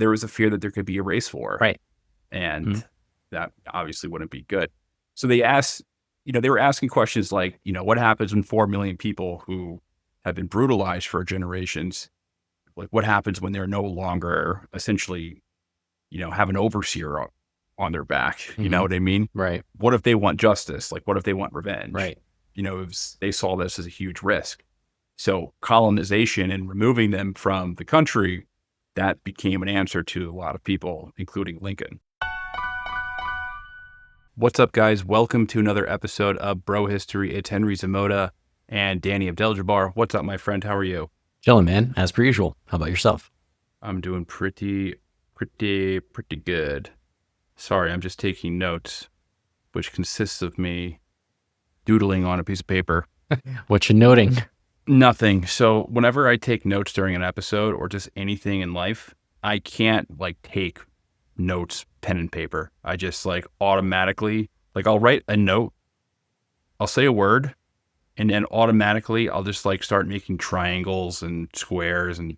there was a fear that there could be a race war. Right. And that obviously wouldn't be good. So they asked, they were asking questions like, what happens when 4 million people who have been brutalized for generations, like what happens when they're no longer essentially, have an overseer on their back? You know what I mean? Right. What if they want justice? Like, what if they want revenge? Right. They saw this as a huge risk. So colonization and removing them from the country, that became an answer to a lot of people, including Lincoln. What's up, guys? Welcome to another episode of Bro History. It's Henry Zamota and Danny Abdel-Jabbar. What's up, my friend? How are you? Chilling, man. As per usual. How about yourself? I'm doing pretty good. Sorry, I'm just taking notes, which consists of me doodling on a piece of paper. What you noting? Nothing. So whenever I take notes during an episode or just anything in life, I can't take notes, pen and paper. I just automatically, I'll write a note, I'll say a word, and then automatically I'll just start making triangles and squares and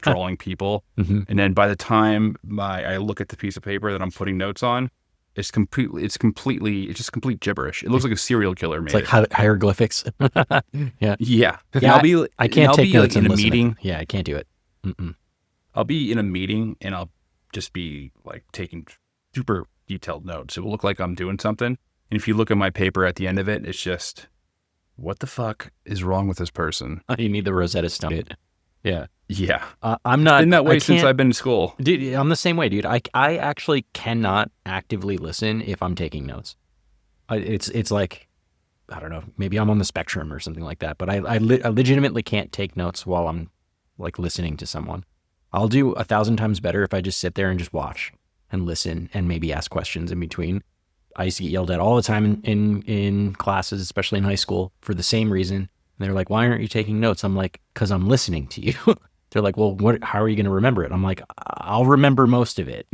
drawing people. Mm-hmm. And then by the time I look at the piece of paper that I'm putting notes on, it's just complete gibberish. It looks like a serial killer made It's like hieroglyphics. Yeah. Yeah. I can't take notes in a meeting. Yeah, I can't do it. Mm-mm. I'll be in a meeting and I'll just be taking super detailed notes. It will look like I'm doing something. And if you look at my paper at the end of it, it's just, what the fuck is wrong with this person? You need the Rosetta Stone. Yeah. Yeah. I'm not. It's been that way since I've been in school. Dude, I'm the same way, dude. I actually cannot actively listen if I'm taking notes. It's like, I don't know, maybe I'm on the spectrum or something like that, but I legitimately can't take notes while I'm listening to someone. I'll do 1,000 times better if I just sit there and just watch and listen and maybe ask questions in between. I used to get yelled at all the time in classes, especially in high school, for the same reason. And they're like, why aren't you taking notes? I'm like, because I'm listening to you. They're like, well, how are you going to remember it? I'm like, I'll remember most of it.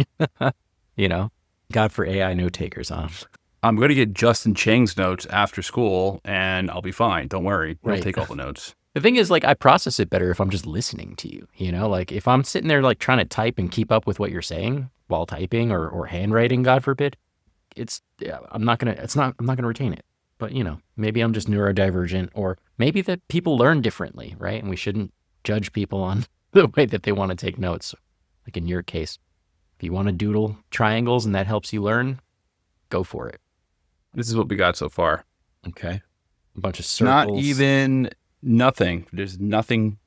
God for AI note takers on. I'm going to get Justin Chang's notes after school and I'll be fine. Don't worry. I'll Right. take all the notes. The thing is, I process it better if I'm just listening to you, if I'm sitting there, trying to type and keep up with what you're saying while typing or handwriting, God forbid, I'm not going to retain it. But, maybe I'm just neurodivergent, or maybe that people learn differently, right? And we shouldn't judge people on the way that they want to take notes. Like in your case, if you want to doodle triangles and that helps you learn, go for it. This is what we got so far. Okay. A bunch of circles. Not even nothing. There's nothing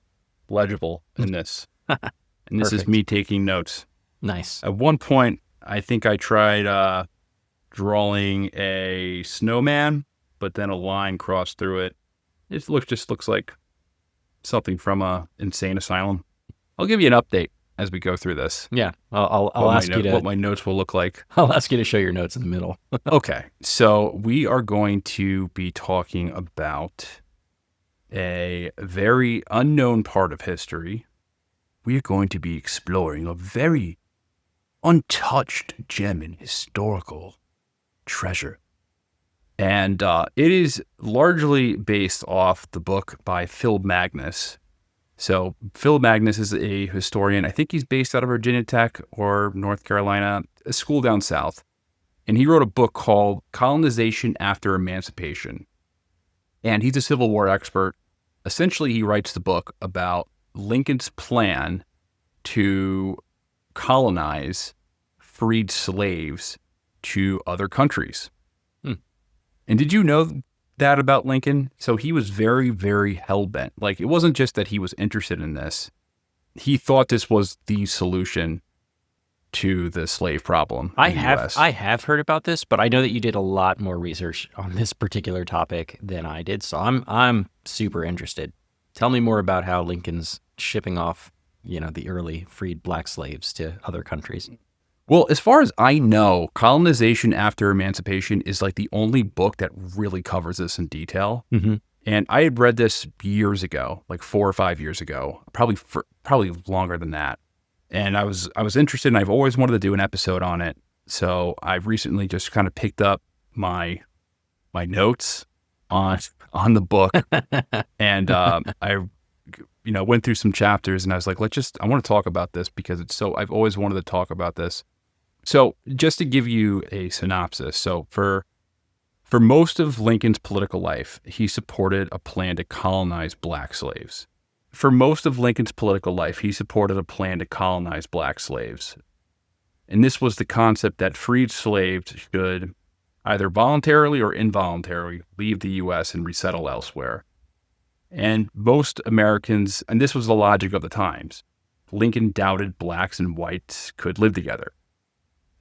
legible in this. And this is me taking notes. Nice. At one point, I think I tried drawing a snowman, but then a line crossed through it. It just looks like something from a insane asylum. I'll give you an update as we go through this. Yeah, I'll ask you to what my notes will look like. I'll ask you to show your notes in the middle. Okay, so we are going to be talking about a very unknown part of history. We are going to be exploring a very untouched gem in historical treasure. And it is largely based off the book by Phil Magnus. So Phil Magnus is a historian. I think he's based out of Virginia Tech or North Carolina, a school down south. And he wrote a book called Colonization After Emancipation. And he's a Civil War expert. Essentially, he writes the book about Lincoln's plan to colonize freed slaves to other countries. And did you know that about Lincoln? So he was very, very hell-bent. It wasn't just that he was interested in this. He thought this was the solution to the slave problem in the US. I have heard about this, but I know that you did a lot more research on this particular topic than I did. So I'm super interested. Tell me more about how Lincoln's shipping off, the early freed black slaves to other countries. Well, as far as I know, Colonization After Emancipation is the only book that really covers this in detail. Mm-hmm. And I had read this years ago, 4 or 5 years ago, probably longer than that. And I was interested, and I've always wanted to do an episode on it. So I've recently just kind of picked up my notes on the book, and I went through some chapters and I was like, I want to talk about this because I've always wanted to talk about this. So just to give you a synopsis. So for most of Lincoln's political life, he supported a plan to colonize black slaves. For most of Lincoln's political life, he supported a plan to colonize black slaves. And this was the concept that freed slaves should either voluntarily or involuntarily leave the U.S. and resettle elsewhere. And most Americans, and this was the logic of the times, Lincoln doubted blacks and whites could live together,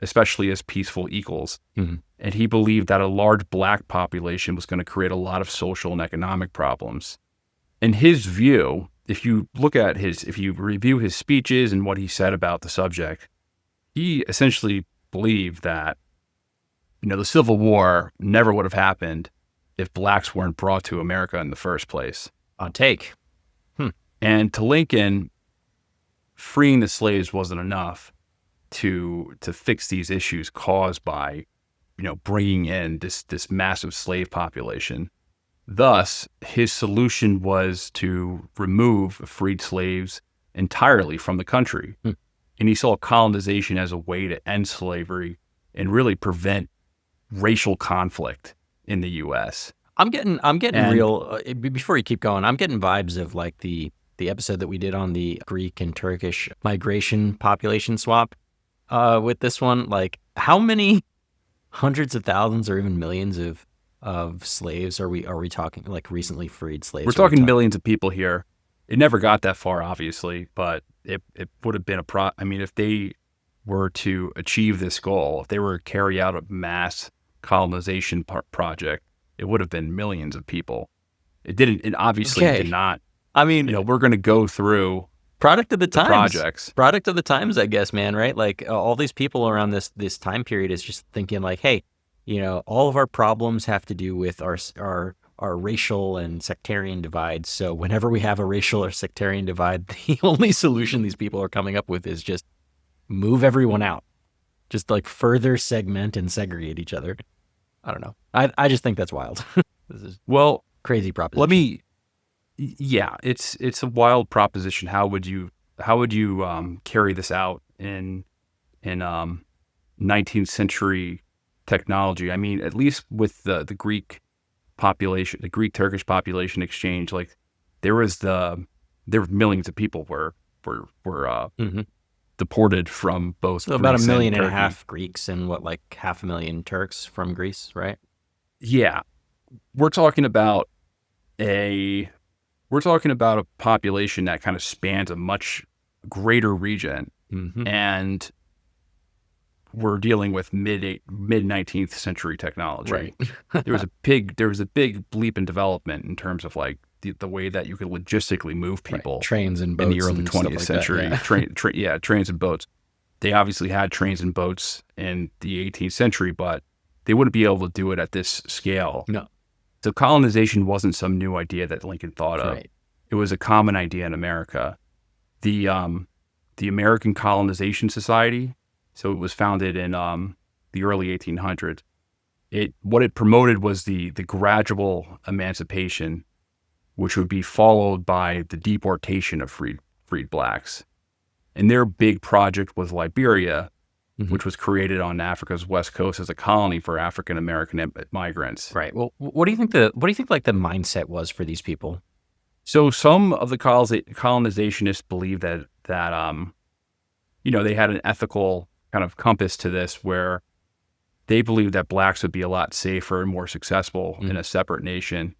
especially as peaceful equals. Mm-hmm. And he believed that a large black population was going to create a lot of social and economic problems. In his view, if you review his speeches and what he said about the subject, he essentially believed that, the Civil War never would have happened if blacks weren't brought to America in the first place. On take. And to Lincoln, freeing the slaves wasn't enough to fix these issues caused by, bringing in this massive slave population. Thus, his solution was to remove freed slaves entirely from the country. And he saw colonization as a way to end slavery and really prevent racial conflict in the U.S. I'm getting real, before you keep going, I'm getting vibes of like the episode that we did on the Greek and Turkish migration population swap with this one. Like, how many hundreds of thousands or even millions of slaves are we talking, like recently freed slaves? We're talking millions of people here. It never got that far, obviously, but it would have been if they were to achieve this goal, if they were to carry out a mass colonization project, it would have been millions of people. It didn't. It obviously did not. I mean, we're going to go through product of the times. Projects. Product of the times, I guess, man. Right? Like all these people around this time period is just thinking like, hey, all of our problems have to do with our racial and sectarian divides. So whenever we have a racial or sectarian divide, the only solution these people are coming up with is just move everyone out, just like further segment and segregate each other. I don't know. I just think that's wild. This is crazy proposition. It's a wild proposition. How would you carry this out in 19th century technology? I mean, at least with the Greek population, the Greek Turkish population exchange, like there were millions of people were deported from both. So about Greece 1.5 million Greeks and like 500,000 Turks from Greece, right? Yeah, we're talking about a population that kind of spans a much greater region, and we're dealing with mid 19th century technology. Right. there was a big leap in development in terms of like the way that you could logistically move people. Right. Trains and boats in the early 20th century. Trains and boats. They obviously had trains and boats in the 18th century, but they wouldn't be able to do it at this scale. No. So colonization wasn't some new idea that Lincoln thought of. Right. It was a common idea in America. The American Colonization Society, so it was founded in the early 1800s. What it promoted was the gradual emancipation, which would be followed by the deportation of freed blacks. And their big project was Liberia, which was created on Africa's west coast as a colony for African American migrants. Right. Well, what do you think like the mindset was for these people? So some of the colonizationists believe that they had an ethical kind of compass to this, where they believed that blacks would be a lot safer and more successful in a separate nation.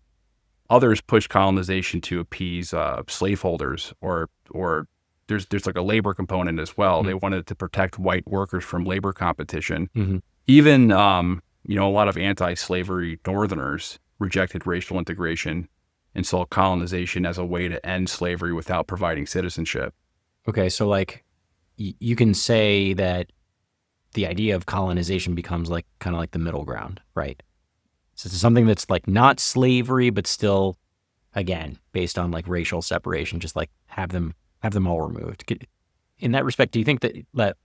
Others pushed colonization to appease slaveholders, or there's like a labor component as well. They wanted to protect white workers from labor competition. Even a lot of anti-slavery Northerners rejected racial integration and saw colonization as a way to end slavery without providing citizenship. Okay, so like you can say that the idea of colonization becomes like kind of like the middle ground, right? So it's something that's like not slavery, but still, again, based on like racial separation, just like have them all removed. In that respect, do you think that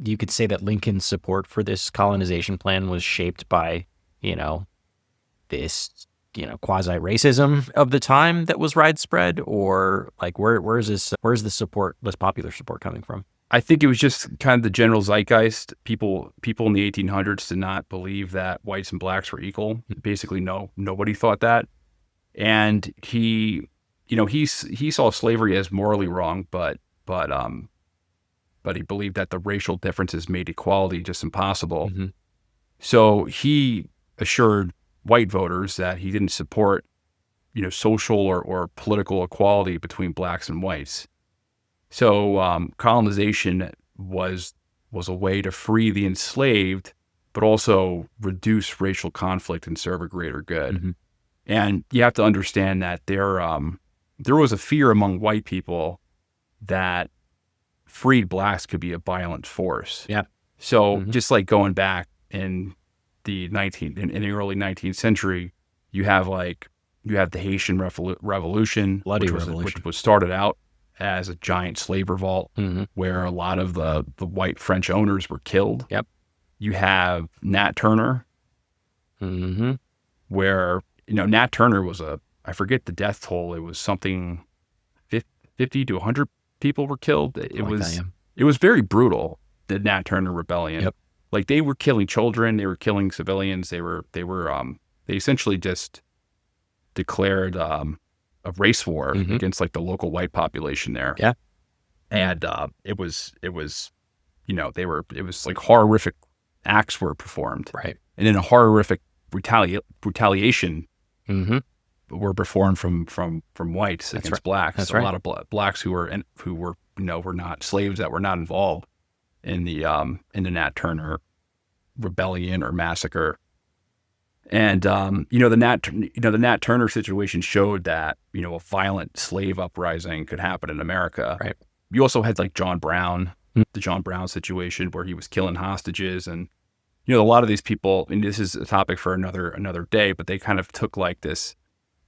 you could say that Lincoln's support for this colonization plan was shaped by, this quasi-racism of the time that was widespread, or like where's this support, this popular support coming from? I think it was just kind of the general zeitgeist. People in the 1800s did not believe that whites and blacks were equal. Basically, nobody thought that. And he saw slavery as morally wrong, but he believed that the racial differences made equality just impossible. Mm-hmm. So he assured white voters that he didn't support, social or political equality between blacks and whites. So colonization was a way to free the enslaved, but also reduce racial conflict and serve a greater good. Mm-hmm. And you have to understand that there was a fear among white people that freed blacks could be a violent force. Yeah. So just like going back in the early 19th century, you have the Haitian Revolution, which was started out as a giant slave revolt where a lot of the white French owners were killed. Yep. You have Nat Turner, where Nat Turner was I forget the death toll. It was something 50 to 100 people were killed. It was very brutal, the Nat Turner rebellion. Yep. Like they were killing children, they were killing civilians, they essentially just declared a race war against like the local white population there. Yeah. And it was like horrific acts were performed. Right. And then a horrific retaliation were performed from whites against blacks. That's a lot of blacks who were not slaves, that were not involved in the Nat Turner rebellion or massacre. And the Nat Turner situation showed that a violent slave uprising could happen in America. Right. You also had like John Brown, the John Brown situation where he was killing hostages, and a lot of these people. And this is a topic for another day, but they kind of took like this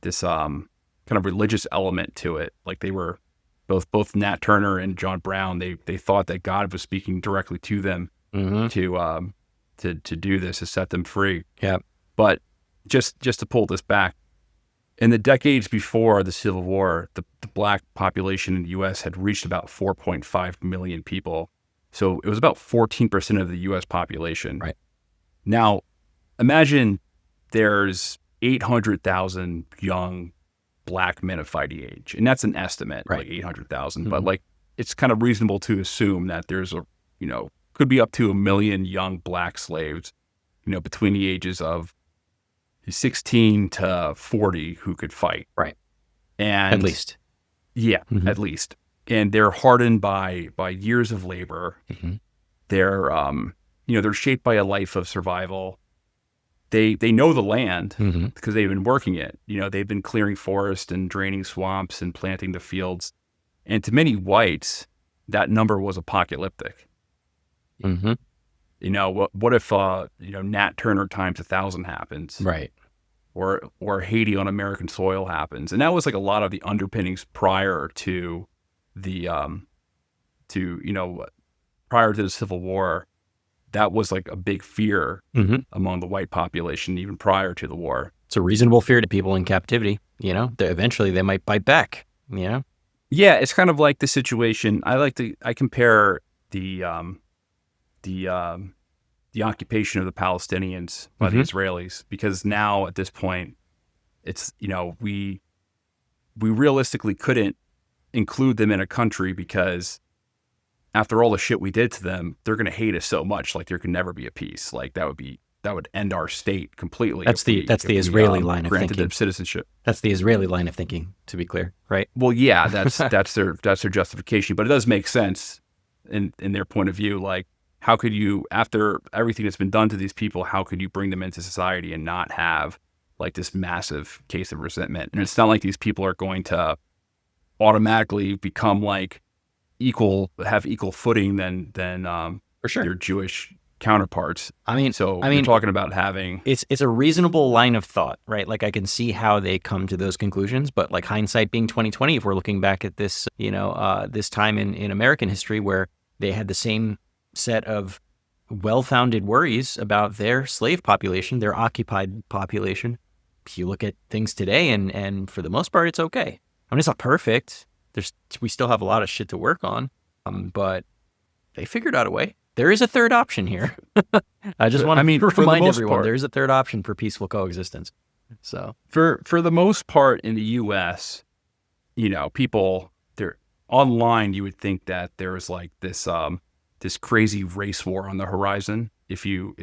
kind of religious element to it. Like they were both Nat Turner and John Brown. They thought that God was speaking directly to them to do this, to set them free. Yeah. But just to pull this back, in the decades before the Civil War, the black population in the U.S. had reached about 4.5 million people. So it was about 14% of the U.S. population. Right. Now, imagine there's 800,000 young black men of fighting age, and that's an estimate, right. like 800,000. But like it's kind of reasonable to assume that there's could be up to 1 million young black slaves, between the ages of 16 to 40 who could fight. Right. And at least. Yeah, at least. And they're hardened by years of labor. They're they're shaped by a life of survival. They know the land because they've been working it. They've been clearing forest and draining swamps and planting the fields. And to many whites, that number was apocalyptic. What if Nat Turner times 1,000 happens, right? Or Haiti on American soil happens, and that was like a lot of the underpinnings prior to the prior to the Civil War. That was like a big fear among the white population, even prior to the war. It's a reasonable fear to people in captivity. Eventually they might bite back. Yeah, it's kind of like the situation. I compare the occupation of the Palestinians by the Israelis, because now at this point, it's we realistically couldn't include them in a country because after all the shit we did to them, they're going to hate us so much. Like there could never be a peace. Like that would end our state completely. That's the Israeli line of thinking. Granted them citizenship. That's the Israeli line of thinking, to be clear, right? Well, yeah, that's their justification, but it does make sense in their point of view. Like, how could you, after everything that's been done to these people, how could you bring them into society and not have like this massive case of resentment? And it's not like these people are going to automatically become like have equal footing than for sure their Jewish counterparts. You're talking about having it's a reasonable line of thought, right? Like I can see how they come to those conclusions, but like hindsight being 2020, if we're looking back at this, this time in American history where they had the same set of well-founded worries about their slave population, their occupied population, you look at things today, and for the most part, it's okay. I mean, it's not perfect. We still have a lot of shit to work on, but they figured out a way. There is a third option here. I just want to for the remind most everyone part, there is a third option for peaceful coexistence. So for the most part in the U.S., people they're online. You would think that there was like this crazy race war on the horizon. If you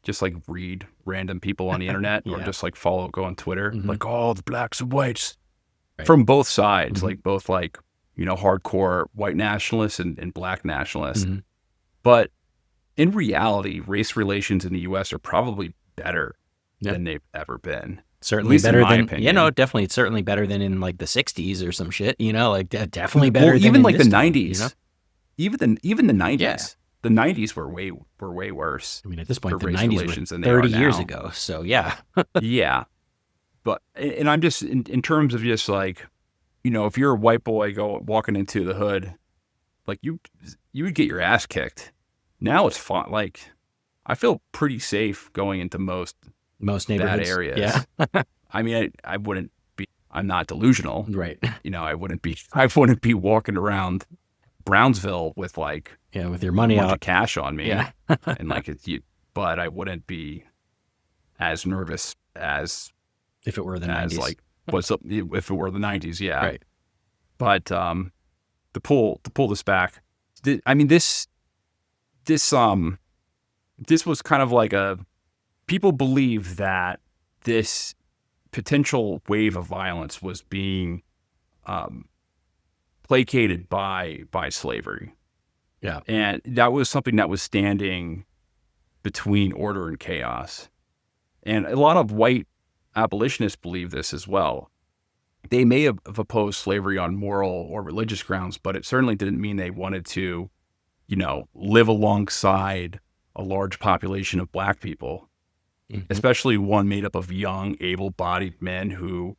just like read random people on the internet or just like go on Twitter, like the blacks and whites from both sides, like both like hardcore white nationalists and black nationalists. But in reality, race relations in the U.S. are probably better than they've ever been. Certainly better than, opinion. definitely, it's certainly better than in like the 60s or some shit, like definitely better than even in like this the time, 90s. Even the 90s. Yeah. The 90s were way worse. I mean, at this point, the race 90s relations were than they are 30 years now. ago. So yeah. Yeah. But, and I'm just, in terms of just like, if you're a white boy walking into the hood, like you would get your ass kicked. Now it's fun. Like, I feel pretty safe going into most neighborhoods. bad areas. Yeah. I mean, I wouldn't be, I'm not delusional. Right. I wouldn't be walking around Brownsville with like, with your money a bunch out of cash on me. Yeah. And like but I wouldn't be as nervous as if it were the 90s. like if it were the 90s. Yeah. Right. But to pull this back, I mean, this was kind of like people believe that this potential wave of violence was being placated by slavery. Yeah. And that was something that was standing between order and chaos. And a lot of white abolitionists believe this as well. They may have opposed slavery on moral or religious grounds, but it certainly didn't mean they wanted to, live alongside a large population of black people, especially one made up of young, able-bodied men who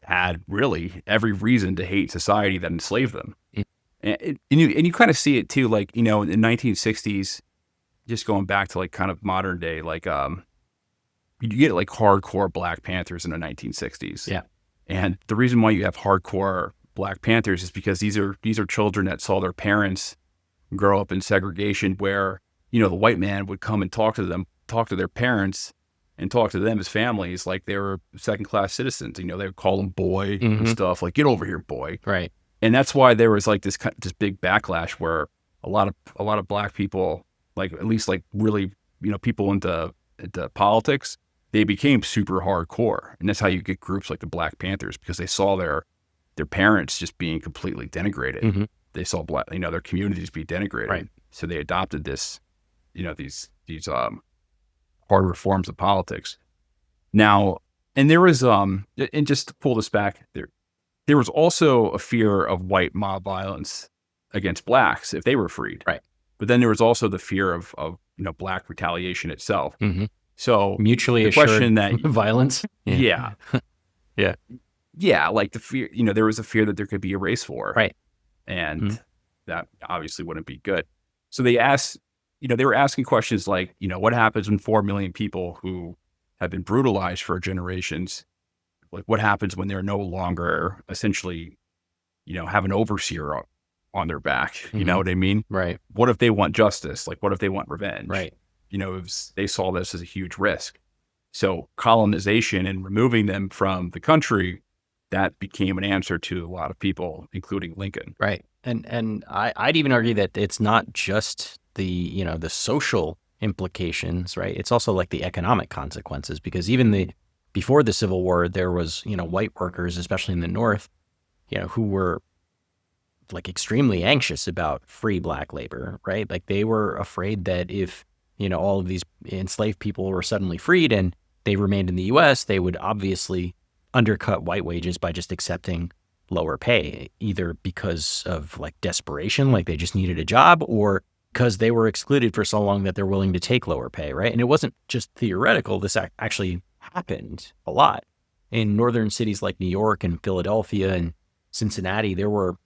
had really every reason to hate society that enslaved them. And you kind of see it too, like, in the 1960s, just going back to like kind of modern day, like you get like hardcore Black Panthers in the 1960s. Yeah. And the reason why you have hardcore Black Panthers is because these are children that saw their parents grow up in segregation, where, the white man would come and talk to their parents and talk to them as families like they were second-class citizens. They would call them boy and stuff, like, get over here, boy. Right. And that's why there was like this big backlash where a lot of black people, like at least like really, people into politics, they became super hardcore. And that's how you get groups like the Black Panthers, because they saw their parents just being completely denigrated. They saw their communities be denigrated. Right. So they adopted this, these harder forms of politics. Now, and there was and just to pull this back, there was also a fear of white mob violence against blacks if they were freed. Right. But then there was also the fear of black retaliation itself. So mutually the assured question that violence. Yeah. Yeah. Yeah. Like the fear, there was a fear that there could be a race war. Right. And that obviously wouldn't be good. So they asked, they were asking questions like, what happens when 4 million people who have been brutalized for generations, like what happens when they're no longer essentially, have an overseer on their back? You know what I mean? Right. What if they want justice? Like, what if they want revenge? Right. They saw this as a huge risk. So colonization and removing them from the country, that became an answer to a lot of people, including Lincoln. Right. And I'd even argue that it's not just the, the social implications, right? It's also like the economic consequences, because even before the Civil War, there was, white workers, especially in the North, who were like extremely anxious about free black labor, right? Like they were afraid that if, all of these enslaved people were suddenly freed and they remained in the U.S., they would obviously undercut white wages by just accepting lower pay, either because of like desperation, like they just needed a job, or because they were excluded for so long that they're willing to take lower pay, right? And it wasn't just theoretical. This actually happened a lot. In northern cities like New York and Philadelphia and Cincinnati, there were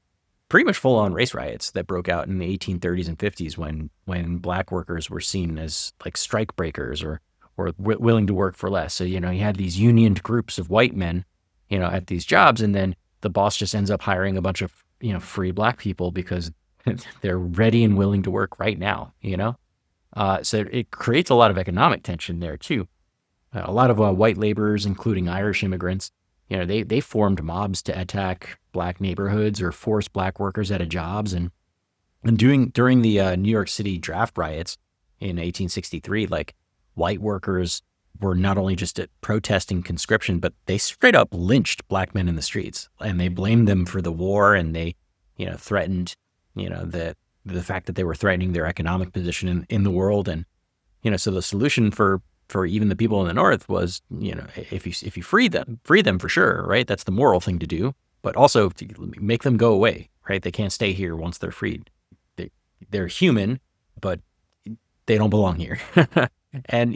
pretty much full-on race riots that broke out in the 1830s and 50s when black workers were seen as like strike breakers or or willing to work for less. So, you had these unioned groups of white men, at these jobs, and then the boss just ends up hiring a bunch of, free black people because they're ready and willing to work right now. So it creates a lot of economic tension there too. A lot of white laborers, including Irish immigrants, they formed mobs to attack black neighborhoods or force black workers out of jobs. And during the New York City draft riots in 1863, like, white workers were not only just protesting conscription, but they straight up lynched black men in the streets, and they blamed them for the war, and they, threatened, the fact that they were threatening their economic position in the world. And, so the solution for even the people in the North was, if you free them for sure, right? That's the moral thing to do, but also to make them go away, right? They can't stay here once they're freed. They're human, but they don't belong here. And,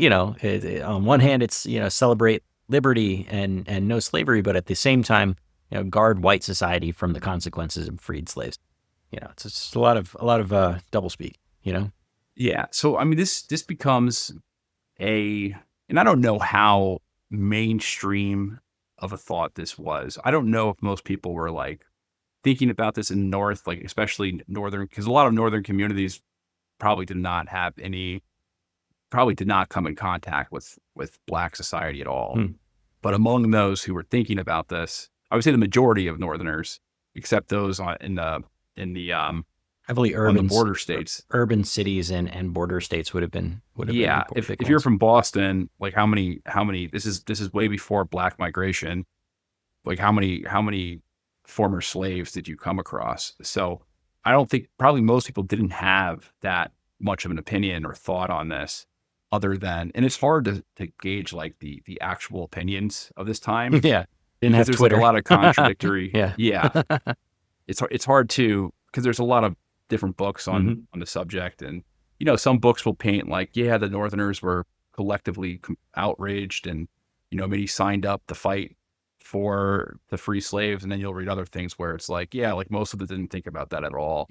on one hand, it's, celebrate liberty and no slavery, but at the same time, guard white society from the consequences of freed slaves. It's just a lot of doublespeak. Yeah. So, I mean, this becomes and I don't know how mainstream of a thought this was. I don't know if most people were like thinking about this in the North, like especially northern, because a lot of northern communities probably did not come in contact with black society at all. But among those who were thinking about this, I would say the majority of Northerners, except those in the heavily on the border states, urban cities and border states would have been yeah. If you're from Boston, like how many this is way before black migration. Like how many former slaves did you come across? So I don't think probably most people didn't have that much of an opinion or thought on this, other than, and it's hard to gauge like the actual opinions of this time. Yeah, didn't have there's Twitter. Like a lot of contradictory. Yeah. It's hard to, because there's a lot of different books on the subject, and some books will paint like, yeah, the Northerners were collectively outraged, and many signed up to fight for the free slaves, and then you'll read other things where it's like, yeah, like most of them didn't think about that at all.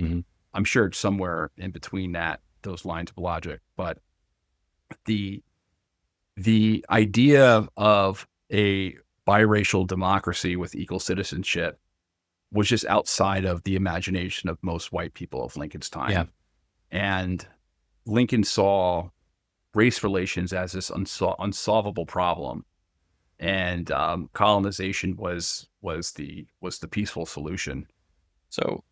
I'm sure it's somewhere in between those lines of logic, but the idea of a biracial democracy with equal citizenship was just outside of the imagination of most white people of Lincoln's time. Yeah. And Lincoln saw race relations as this unsolvable problem, and colonization was the peaceful solution. So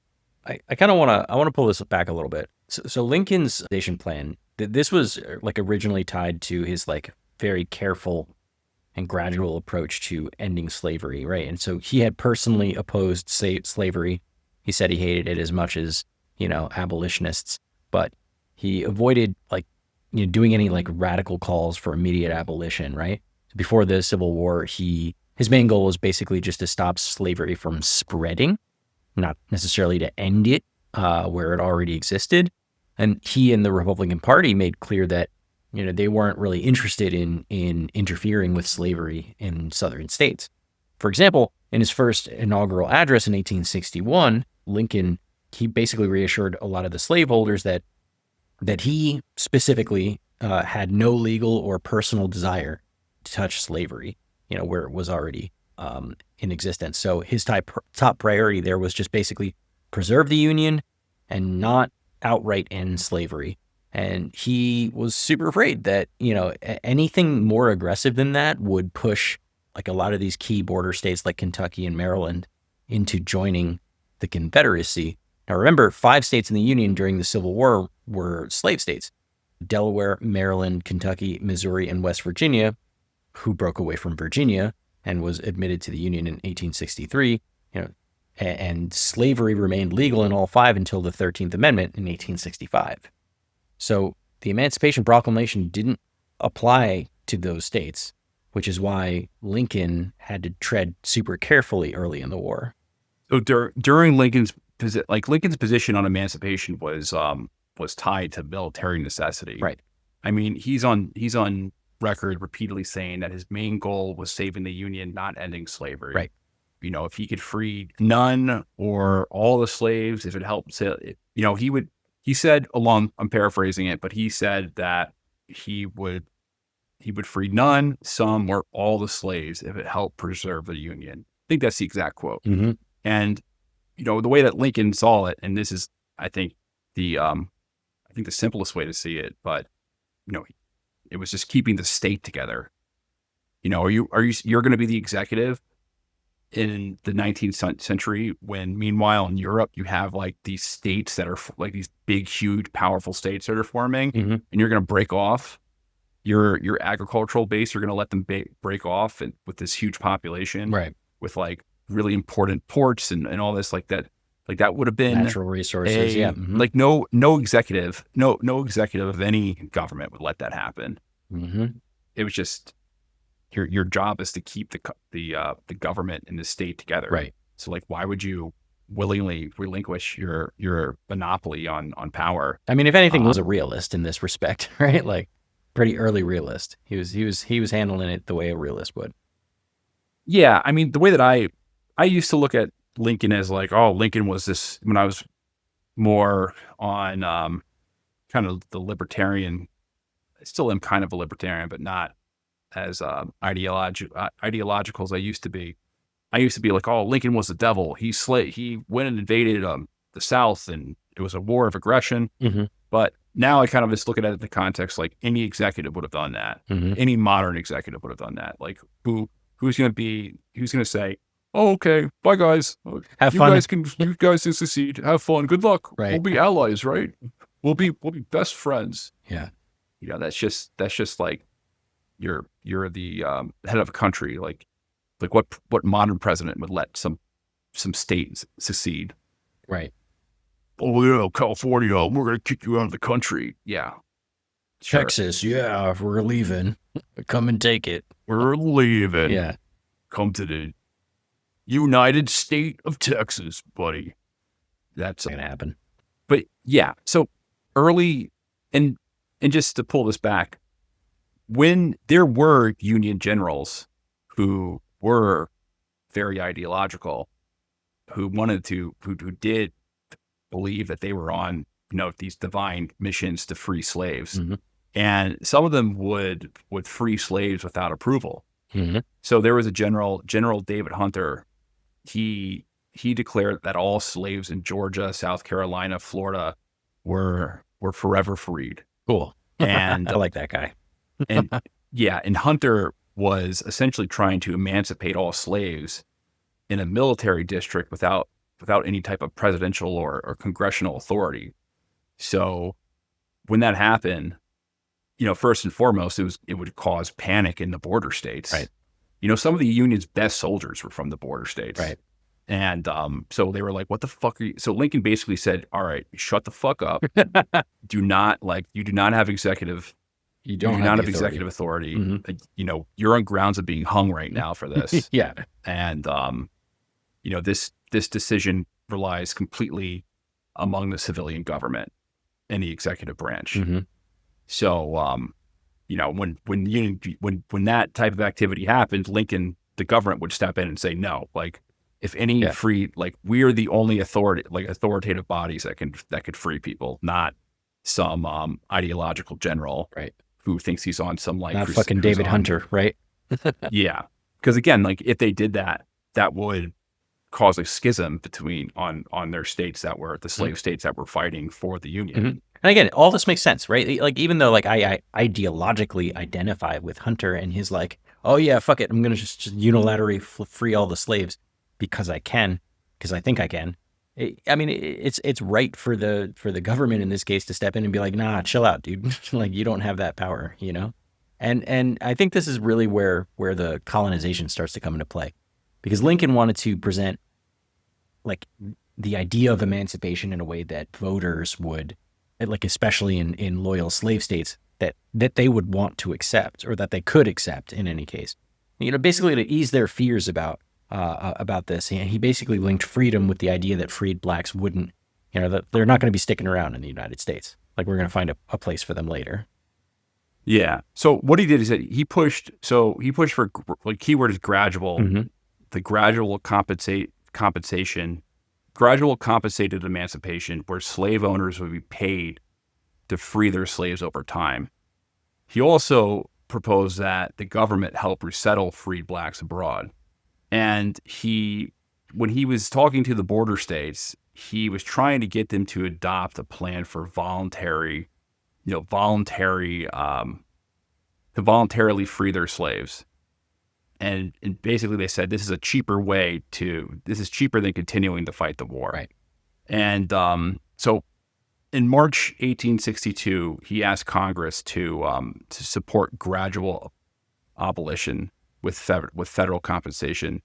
I kind of want to pull this back a little bit. So Lincoln's nation plan, this was like originally tied to his like very careful and gradual approach to ending slavery, right? And so he had personally opposed slavery. He said he hated it as much as, abolitionists, but he avoided like, doing any like radical calls for immediate abolition, right? Before the Civil War, his main goal was basically just to stop slavery from spreading, not necessarily to end it where it already existed. And he and the Republican Party made clear that, they weren't really interested in interfering with slavery in southern states. For example, in his first inaugural address in 1861, Lincoln, he basically reassured a lot of the slaveholders that he specifically had no legal or personal desire to touch slavery, where it was already in existence. So his top priority there was just basically preserve the Union and not outright end slavery. And he was super afraid that, anything more aggressive than that would push like a lot of these key border states like Kentucky and Maryland into joining the Confederacy. Now, remember, 5 states in the Union during the Civil War were slave states: Delaware, Maryland, Kentucky, Missouri, and West Virginia, who broke away from Virginia and was admitted to the Union in 1863. And slavery remained legal in all 5 until the 13th Amendment in 1865. So the Emancipation Proclamation didn't apply to those states, which is why Lincoln had to tread super carefully early in the war. So during Lincoln's position on emancipation was tied to military necessity. Right. I mean, he's on record repeatedly saying that his main goal was saving the Union, not ending slavery. Right. If he could free none or all the slaves, if it helped, he would. He said I'm paraphrasing it, but he said that he would He would free none, some, or all the slaves if it helped preserve the Union. I think that's the exact quote. Mm-hmm. And, the way that Lincoln saw it, and this is, I think, the simplest way to see it, but, it was just keeping the state together. You're going to be the executive in the 19th century when, meanwhile, in Europe, you have like these states that are like these big, huge, powerful states that are forming, Mm-hmm. and you're going to break off your agricultural base. You're going to let them break off and with this huge population, Right. with like really important ports and all this like that. Like that would have been Natural resources. Yeah. Mm-hmm. like no executive of any government would let that happen. Mm-hmm. It was just your job is to keep the government and the state together. Right. So like, why would you willingly relinquish your monopoly on power? I mean, if anything, was a realist in this respect, right? Like pretty early realist. He was handling it the way a realist would. Yeah, I mean, the way that I used to look at Lincoln as like, oh, Lincoln was this, when I was more on kind of the libertarian. I still am kind of a libertarian, but not as ideological as I used to be. I used to be like, oh, Lincoln was the devil. He went and invaded the South, and it was a war of aggression. Mm-hmm. But now I kind of just look at it in the context like any executive would have done that. Mm-hmm. Any modern executive would have done that. Like who's going to say, oh, okay, bye guys. Have you fun. You guys can succeed. Have fun. Good luck. Right. We'll be allies, right? We'll be best friends. Yeah. That's just like you're the head of a country. Like what modern president would let some state succeed? Right. Oh yeah, California, we're gonna kick you out of the country. Yeah. Sure. Texas, yeah, we're leaving. Come and take it. We're leaving. Yeah. Come to the United State of Texas, buddy. That's It's gonna happen. But yeah, so early, and just to pull this back, when there were Union generals who were very ideological, who did believe that they were on, these divine missions to free slaves. Mm-hmm. And some of them would free slaves without approval. Mm-hmm. So there was a General David Hunter. He declared that all slaves in Georgia, South Carolina, Florida were forever freed. Cool. And I like that guy. and Hunter was essentially trying to emancipate all slaves in a military district without any type of presidential or congressional authority. So when that happened, first and foremost, it would cause panic in the border states. Right. Some of the Union's best soldiers were from the border states. Right. And so they were like, what the fuck are you? So Lincoln basically said, all right, shut the fuck up. You do not have executive. You do not have executive authority. Mm-hmm. You're on grounds of being hung right now for this. Yeah. And, this decision relies completely among the civilian government and the executive branch. Mm-hmm. So, when that type of activity happened, Lincoln, the government would step in and say, no, like if any free, like we are the only authoritative bodies that could free people, not some ideological general, right, who thinks he's on some like not fucking David Hunter, right? Yeah, because again, like if they did that, that would cause a schism on their states that were the slave states that were fighting for the Union. Mm-hmm. And again, all this makes sense, right? Like even though like I ideologically identify with Hunter and his like, oh yeah, fuck it, I'm gonna just unilaterally free all the slaves because I can, because I think I can. It's right for the government in this case to step in and be like, nah, chill out, dude. Like you don't have that power, And I think this is really where the colonization starts to come into play, because Lincoln wanted to present like the idea of emancipation in a way that voters would, like especially in loyal slave states, that they would want to accept, or that they could accept in any case. Basically to ease their fears about this. He basically linked freedom with the idea that freed blacks wouldn't, that they're not going to be sticking around in the United States. Like we're going to find a place for them later. Yeah. So what he did is that he pushed for, like, keyword is gradual. Mm-hmm. The gradual compensation, gradual compensated emancipation, where slave owners would be paid to free their slaves over time. He also proposed that the government help resettle freed blacks abroad. And when he was talking to the border states, he was trying to get them to adopt a plan for to voluntarily free their slaves. And basically they said, this is cheaper than continuing to fight the war. Right. And so in March 1862, he asked Congress to support gradual abolition with federal compensation.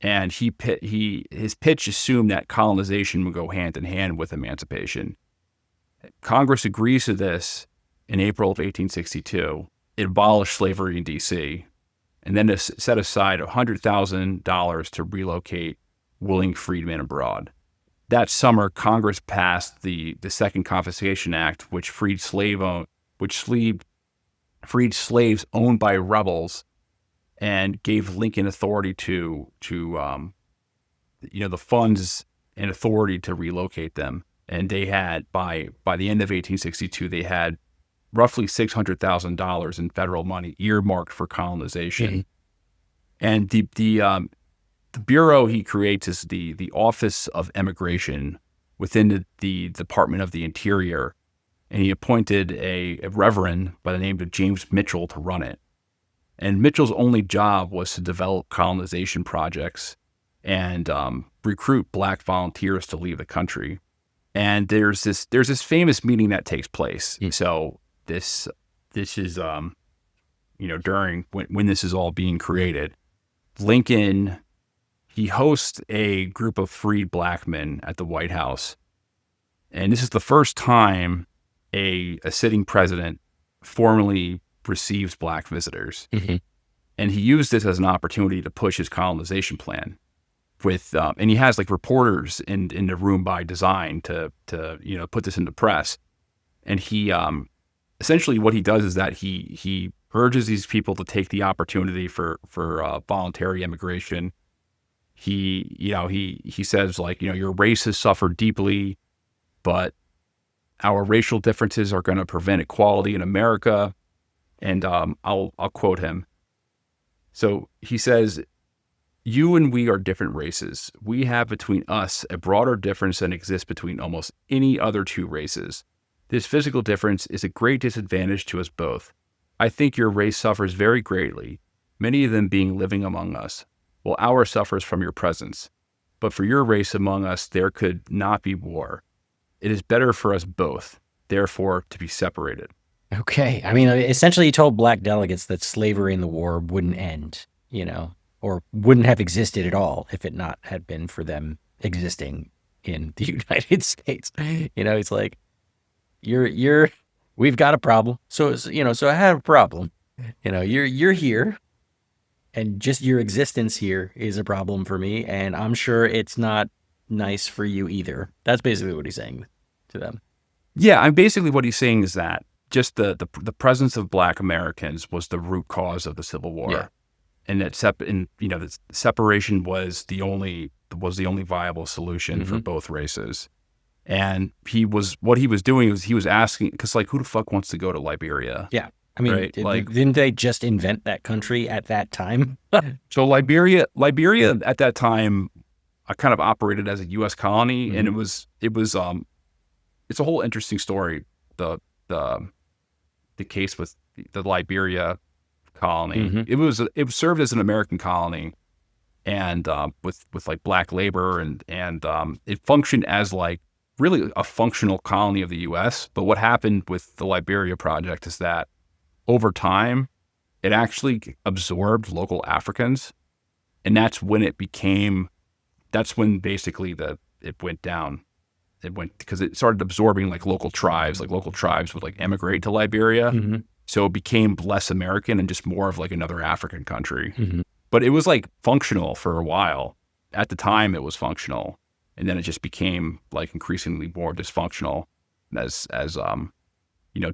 And his pitch assumed that colonization would go hand in hand with emancipation. Congress agrees to this in April of 1862. It abolished slavery in D.C. and then set aside $100,000 to relocate willing freedmen abroad. That summer, Congress passed the Second Confiscation Act, which freed slaves owned by rebels, and gave Lincoln authority to the funds and authority to relocate them. And they had by the end of 1862, they had roughly $600,000 in federal money earmarked for colonization. And the bureau he creates is the Office of Immigration within the Department of the Interior, and he appointed a reverend by the name of James Mitchell to run it. And Mitchell's only job was to develop colonization projects and recruit black volunteers to leave the country. And there's this famous meeting that takes place. So this is during when this is all being created. Lincoln, he hosts a group of freed black men at the White House. And this is the first time a sitting president formally receives black visitors. And he used this as an opportunity to push his colonization plan and he has like reporters in the room by design to put this into press. And he essentially what he does is that he urges these people to take the opportunity for voluntary immigration. He says, like, your race has suffered deeply, but our racial differences are going to prevent equality in America. And I'll quote him. So he says, "You and we are different races. We have between us a broader difference than exists between almost any other two races. This physical difference is a great disadvantage to us both. I think your race suffers very greatly, many of them being living among us, while ours suffers from your presence. But for your race among us, there could not be war. It is better for us both, therefore, to be separated." Okay. I mean, essentially he told black delegates that slavery in the war wouldn't end, or wouldn't have existed at all if it not had been for them existing in the United States. It's like, we've got a problem. So I have a problem. You're here, and just your existence here is a problem for me, and I'm sure it's not nice for you either. That's basically what he's saying to them. Yeah, and basically what he's saying is that just the presence of black Americans was the root cause of the Civil War. Yeah. And that the separation was the only viable solution for both races. And what he was doing was he was asking, because like, who the fuck wants to go to Liberia? Yeah. I mean, right? Didn't they just invent that country at that time? So Liberia at that time kind of operated as a U.S. colony, and it's a whole interesting story. The case with the Liberia colony, it served as an American colony, and with like black labor, and it functioned as like really a functional colony of the U.S. But what happened with the Liberia Project is that over time, it actually absorbed local Africans, and that's when basically it went down. It went because it started absorbing like local tribes. Like local tribes would like emigrate to Liberia, so it became less American and just more of like another African country. But it was like functional for a while. At the time, it was functional, and then it just became like increasingly more dysfunctional as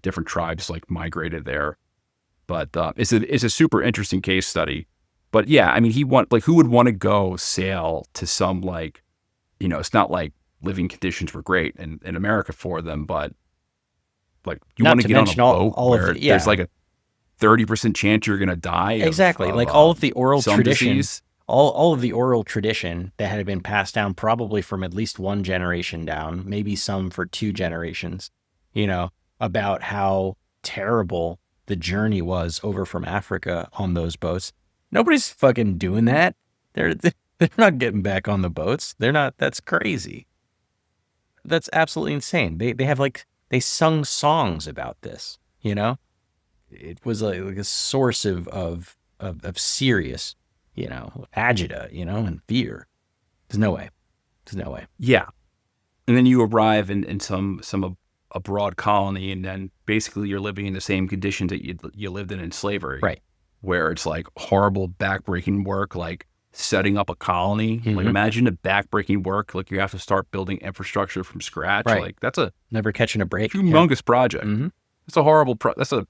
different tribes like migrated there. But it's a super interesting case study. But yeah, I mean, who would want to go sail to some like, it's not like living conditions were great in America for them, but like you want to get on a boat where 30% chance you're going to die Exactly. of Like all of the oral some tradition, disease. all of the oral tradition that had been passed down probably from at least one generation down, maybe some for 2 generations, about how terrible the journey was over from Africa on those boats. Nobody's fucking doing that. They're not getting back on the boats. They're not. That's crazy. That's absolutely insane. They have they sung songs about this, It was like a source of serious, agita, and fear. There's no way. There's no way. Yeah. And then you arrive in some abroad colony, and then basically you're living in the same conditions that you lived in slavery. Right. Where it's like horrible backbreaking work, like setting up a colony. Like imagine the backbreaking work, like you have to start building infrastructure from scratch. Right. Like that's a Never catching a break. humongous project. Mm-hmm. It's a horrible, that's a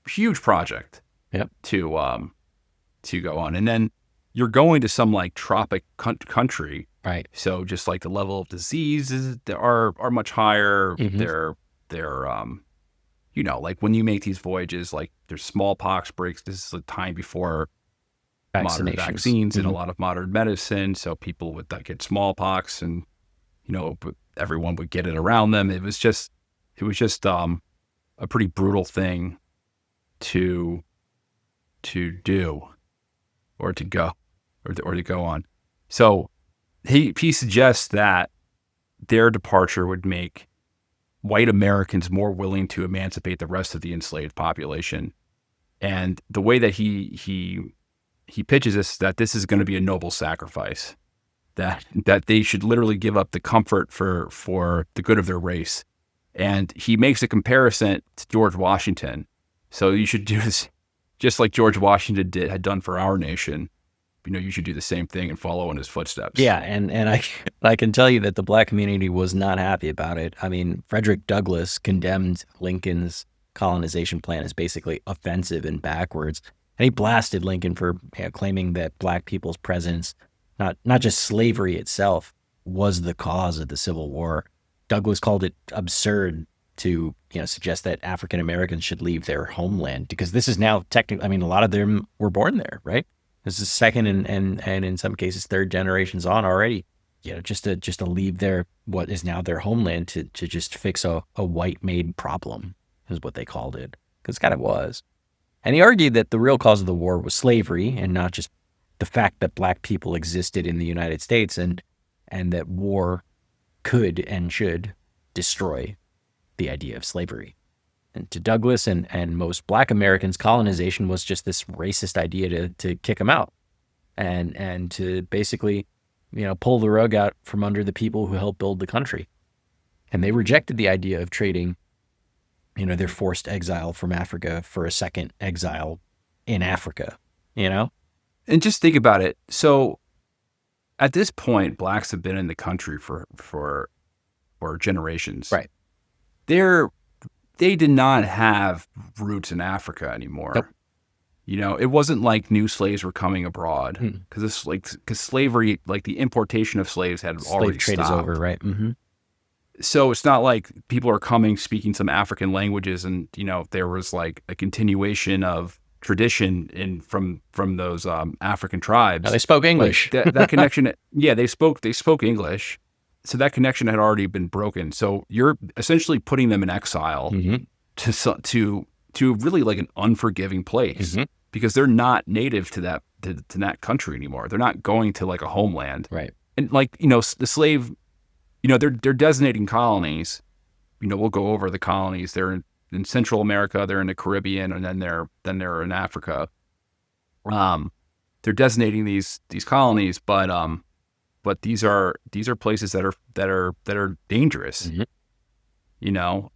huge project. Yep. To go on. And then you're going to some like tropic country. Right. So just like the level of diseases are much higher. Mm-hmm. They're like when you make these voyages, like there's smallpox breaks. This is the time before modern vaccines and a lot of modern medicine. So people would get smallpox, and everyone would get it around them. It was just a pretty brutal thing to do or to go on. So he suggests that their departure would make white Americans more willing to emancipate the rest of the enslaved population. And the way that he pitches this, that this is going to be a noble sacrifice, that they should literally give up the comfort for the good of their race. And he makes a comparison to George Washington. So you should do this just like George Washington had done for our nation. You should do the same thing and follow in his footsteps. Yeah, and I can tell you that the black community was not happy about it. I mean, Frederick Douglass condemned Lincoln's colonization plan as basically offensive and backwards, and he blasted Lincoln for claiming that black people's presence, not just slavery itself, was the cause of the Civil War. Douglass called it absurd to suggest that African Americans should leave their homeland, because this is now technically, I mean, a lot of them were born there, right? This is second and in some cases third generations on already. Just to leave what is now their homeland to just fix a white made problem is what they called it, because it kind of was. And he argued that the real cause of the war was slavery, and not just the fact that black people existed in the United States, and that war could and should destroy the idea of slavery. And to Douglass and most black Americans, colonization was just this racist idea to kick them out and to basically, pull the rug out from under the people who helped build the country. And they rejected the idea of trading, their forced exile from Africa for a second exile in Africa, And just think about it. So at this point, blacks have been in the country for generations. Right. They did not have roots in Africa anymore. Nope. It wasn't like new slaves were coming abroad, because slavery, like the importation of slaves had already trade stopped. is over, right? Mm-hmm. So it's not like people are coming speaking some African languages, and there was like a continuation of tradition from those African tribes. Now they spoke English. Like that connection. Yeah, they spoke English. So that connection had already been broken. So you're essentially putting them in exile to really like an unforgiving place, because they're not native to that country anymore. They're not going to like a homeland. Right. And like, the slave, they're designating colonies. We'll go over the colonies. They're in Central America, they're in the Caribbean, and then they're in Africa. They're designating these colonies, but these are places that are dangerous.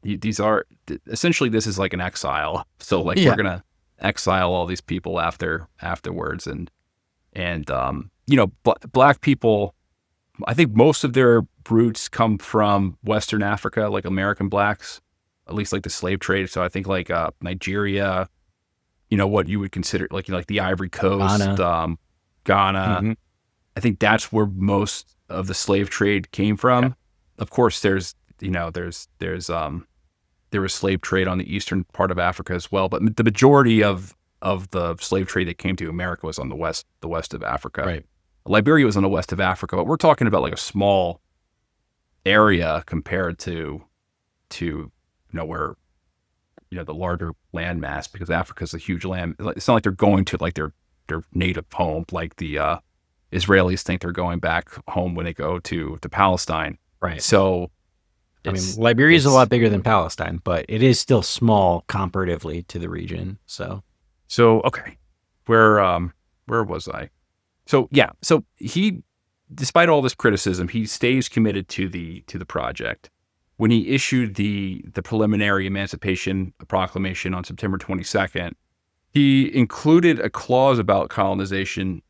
These are essentially, this is like an exile. So like we're gonna exile all these people afterwards, and black people. I think most of their roots come from Western Africa, like American blacks, at least like the slave trade. So I think like Nigeria, what you would consider like the Ivory Coast, Ghana. I think that's where most of the slave trade came from. Yeah. Of course, there's there was slave trade on the eastern part of Africa as well. But the majority of the slave trade that came to America was on the west of Africa. Right. Liberia was on the west of Africa, but we're talking about like a small area compared to where the larger land mass, because Africa's a huge land. It's not like they're going to like their native home like the Israelis think they're going back home when they go to Palestine. Right. So I mean, Liberia is a lot bigger than Palestine, but it is still small comparatively to the region. So okay, where was I? So he, despite all this criticism, he stays committed to the project. When he issued the preliminary Emancipation Proclamation on September 22nd, he included a clause about colonization.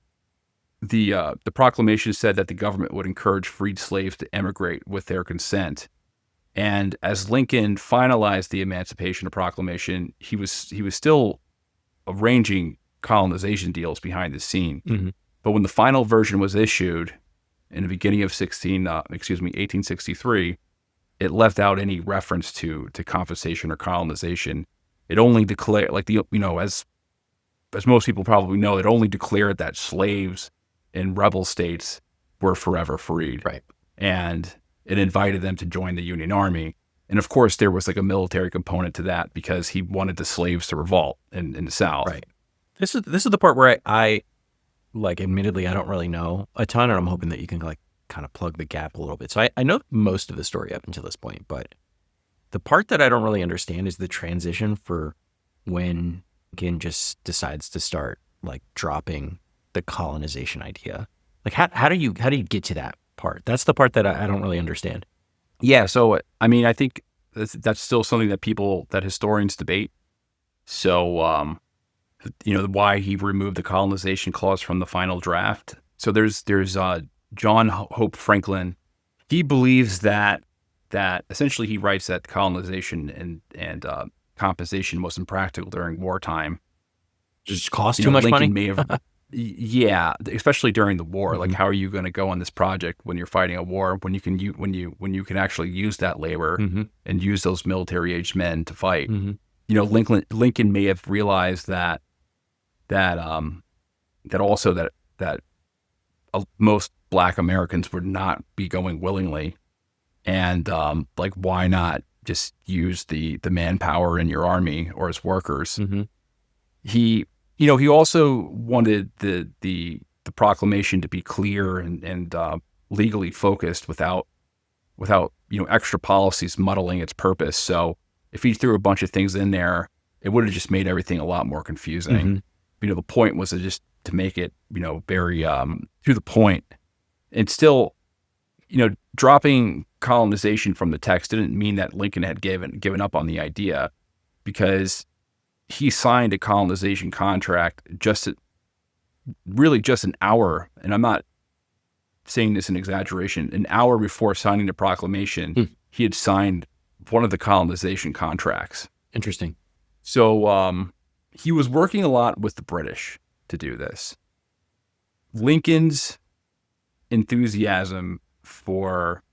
The proclamation said that the government would encourage freed slaves to emigrate with their consent. And as Lincoln finalized the Emancipation Proclamation, he was still arranging colonization deals behind the scene. Mm-hmm. But when the final version was issued in the beginning of 1863, it left out any reference to compensation or colonization. It only declared, as most people probably know, it only declared that slaves in rebel states were forever freed. Right. And it invited them to join the Union Army. And of course, there was like a military component to that because he wanted the slaves to revolt in the South. Right. This is the part where I admittedly, I don't really know a ton, and I'm hoping that you can kind of plug the gap a little bit. So I know most of the story up until this point, but the part that I don't really understand is the transition for when Lincoln just decides to start dropping the colonization idea. How do you get to that part? That's the part that I don't really understand. Yeah. So, I mean, I think that's still something that historians debate. So, why he removed the colonization clause from the final draft. So there's John Hope Franklin. He believes that essentially he writes that colonization and compensation was impractical during wartime. Just cost too much Lincoln money. may have, yeah, especially during the war. Mm-hmm. Like, how are you going to go on this project when you're fighting a war when you can actually use that labor mm-hmm. and use those military-aged men to fight? Mm-hmm. Lincoln may have realized that also that most Black Americans would not be going willingly, and why not just use the manpower in your army or as workers? Mm-hmm. He also wanted the proclamation to be clear and legally focused without extra policies muddling its purpose. So if he threw a bunch of things in there, it would have just made everything a lot more confusing. Mm-hmm. The point was just to make it very to the point, and still dropping colonization from the text didn't mean that Lincoln had given up on the idea, because he signed a colonization contract just an hour, and I'm not saying this in exaggeration, an hour before signing the proclamation. He had signed one of the colonization contracts. Interesting. So he was working a lot with the British to do this. Lincoln's enthusiasm for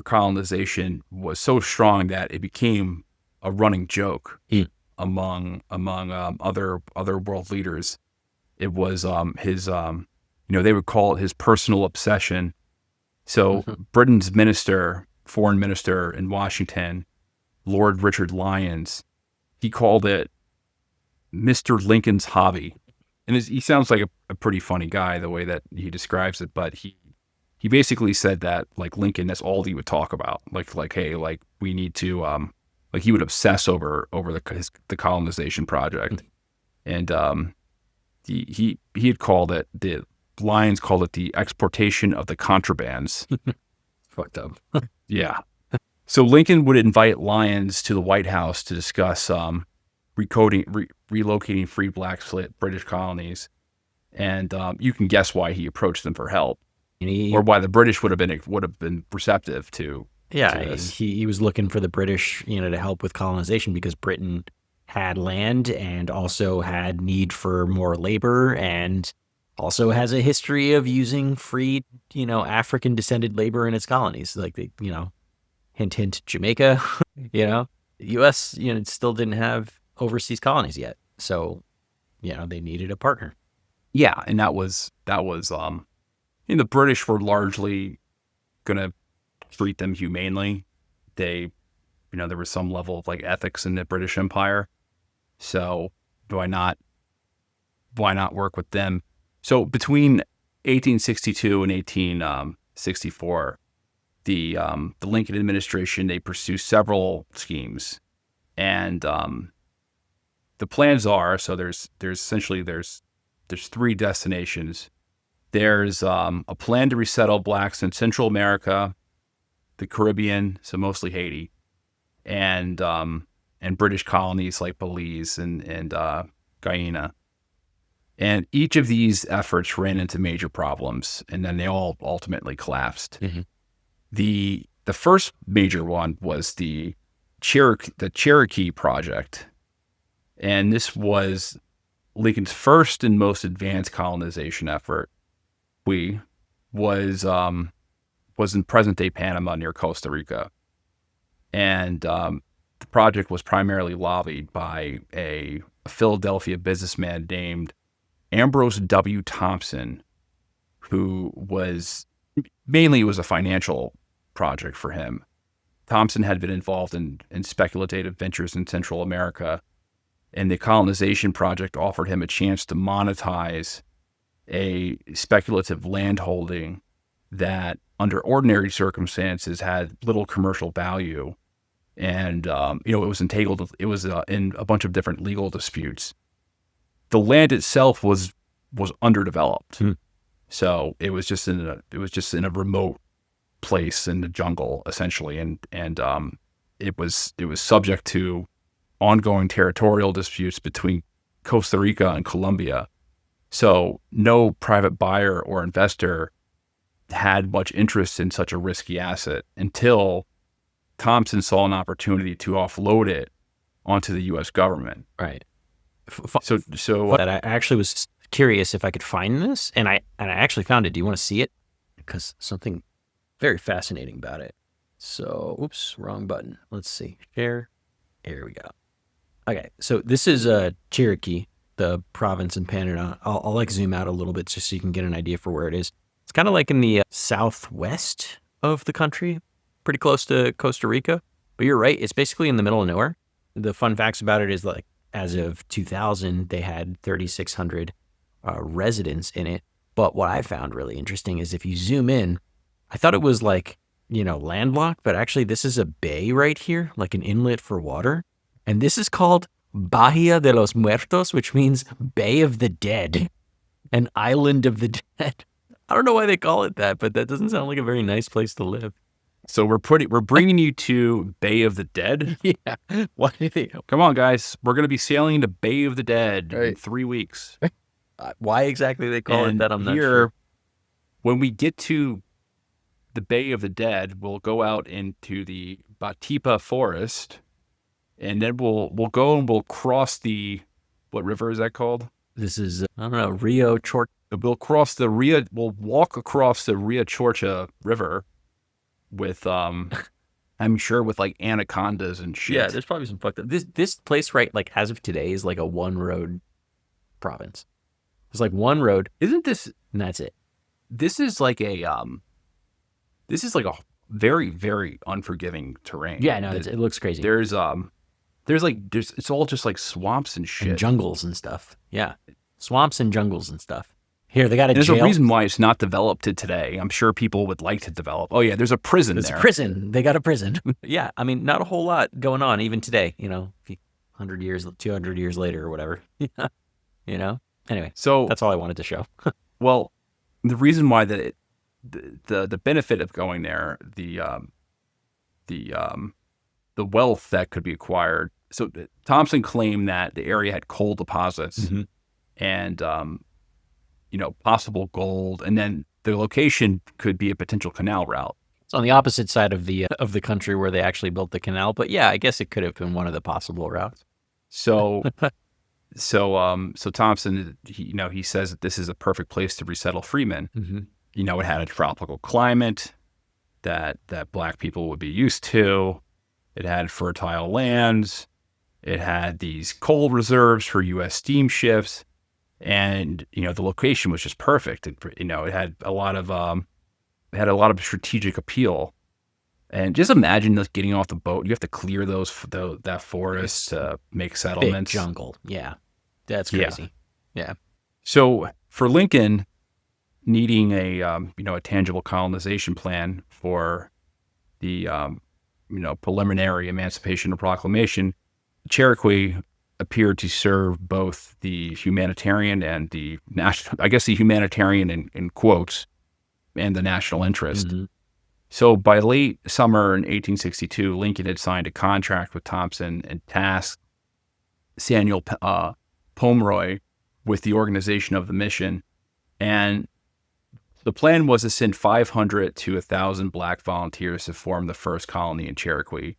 colonization was so strong that it became a running joke among other world leaders. It was his they would call it his personal obsession. So Britain's foreign minister in Washington, Lord Richard Lyons, he called it Mr. Lincoln's hobby. And he sounds like a pretty funny guy the way that he describes it, but he basically said that Lincoln, that's all he would talk about. Hey, we need to he would obsess over the colonization project. And he had called it, the Lyons called it, the exportation of the contrabands. Fucked up. Yeah. So Lincoln would invite Lyons to the White House to discuss relocating free Black British colonies, and you can guess why he approached them for help, or why the British would have been receptive to. Yeah, to this. He was looking for the British, to help with colonization, because Britain had land and also had need for more labor, and also has a history of using free, African descended labor in its colonies, hint, hint, Jamaica. the U.S. Still didn't have overseas colonies yet, so they needed a partner. Yeah, and that was the British were largely going to treat them humanely. They, there was some level of like ethics in the British Empire. So why not work with them? So between 1862 and 1864, the Lincoln administration, they pursue several schemes, and the plans are, so there's essentially there's three destinations. There's a plan to resettle blacks in Central America, the Caribbean, so mostly Haiti, and British colonies like Belize and Guyana. And each of these efforts ran into major problems, and then they all ultimately collapsed. Mm-hmm. The first major one was the Cherokee Project, and this was Lincoln's first and most advanced colonization effort. Was in present-day Panama near Costa Rica, and the project was primarily lobbied by a Philadelphia businessman named Ambrose W. Thompson, who was mainly it was a financial project for him. Thompson had been involved in speculative ventures in Central America, and the colonization project offered him a chance to monetize a speculative landholding that, under ordinary circumstances, had little commercial value, and it was entangled. It was in a bunch of different legal disputes. The land itself was underdeveloped, so it was just in a remote place in the jungle, essentially, and it was subject to ongoing territorial disputes between Costa Rica and Colombia. So no private buyer or investor had much interest in such a risky asset until Thompson saw an opportunity to offload it onto the U.S. government. Right. So that I actually was curious if I could find this, and I actually found it. Do you want to see it? Because something very fascinating about it. So, oops, wrong button. Let's see. Share. Here we go. Okay, so this is Cherokee, the province in Panama. I'll like zoom out a little bit just so you can get an idea for where it is. It's kind of like in the southwest of the country, pretty close to Costa Rica. But you're right, it's basically in the middle of nowhere. The fun facts about it is like as of 2000, they had 3,600 residents in it. But what I found really interesting is if you zoom in, I thought it was like, landlocked, but actually this is a bay right here, like an inlet for water. And this is called Bahia de los Muertos, which means Bay of the Dead, an island of the dead. I don't know why they call it that, but that doesn't sound like a very nice place to live. So we're bringing you to Bay of the Dead. Yeah. Why do they? Come on, guys. We're going to be sailing to Bay of the Dead in 3 weeks. Why exactly they call it that, I'm not sure. When we get to the Bay of the Dead, we'll go out into the Batipa forest, and then we'll go and we'll cross what river is that called? This is, I don't know, Rio Chorcha. We'll walk across the Rio Chorcha River with, I'm sure with like anacondas and shit. Yeah, there's probably some fucked up. This place, right, like as of today, is like a one road province. There's like one road. Isn't this? And that's it. This is like a very, very unforgiving terrain. Yeah, no, it looks crazy. There's it's all just like swamps and shit. And jungles and stuff. Yeah. Swamps and jungles and stuff. Here, they got a jail. There's a reason why it's not developed to today. I'm sure people would like to develop. Oh, yeah, there's a prison there. There's a prison. They got a prison. Yeah, I mean, not a whole lot going on even today, 100 years, 200 years later or whatever. Anyway, so that's all I wanted to show. Well, the reason why the benefit of going there, the wealth that could be acquired. So Thompson claimed that the area had coal deposits and possible gold, and then the location could be a potential canal route. It's on the opposite side of the country where they actually built the canal, but yeah, I guess it could have been one of the possible routes. So Thompson, he says that this is a perfect place to resettle freemen. It had a tropical climate that black people would be used to. It had fertile lands. It had these coal reserves for U.S. steamships, and the location was just perfect. It had a lot of strategic appeal. And just imagine just getting off the boat. You have to clear that forest to make Big settlements. jungle. Yeah. That's Yeah. crazy. Yeah. So for Lincoln, needing a tangible colonization plan for the preliminary Emancipation Proclamation, Cherokee appeared to serve both the humanitarian and the national, I guess the humanitarian in quotes, and the national interest. Mm-hmm. So by late summer in 1862, Lincoln had signed a contract with Thompson and tasked Samuel Pomeroy with the organization of the mission. And the plan was to send 500 to 1,000 black volunteers to form the first colony in Cherokee.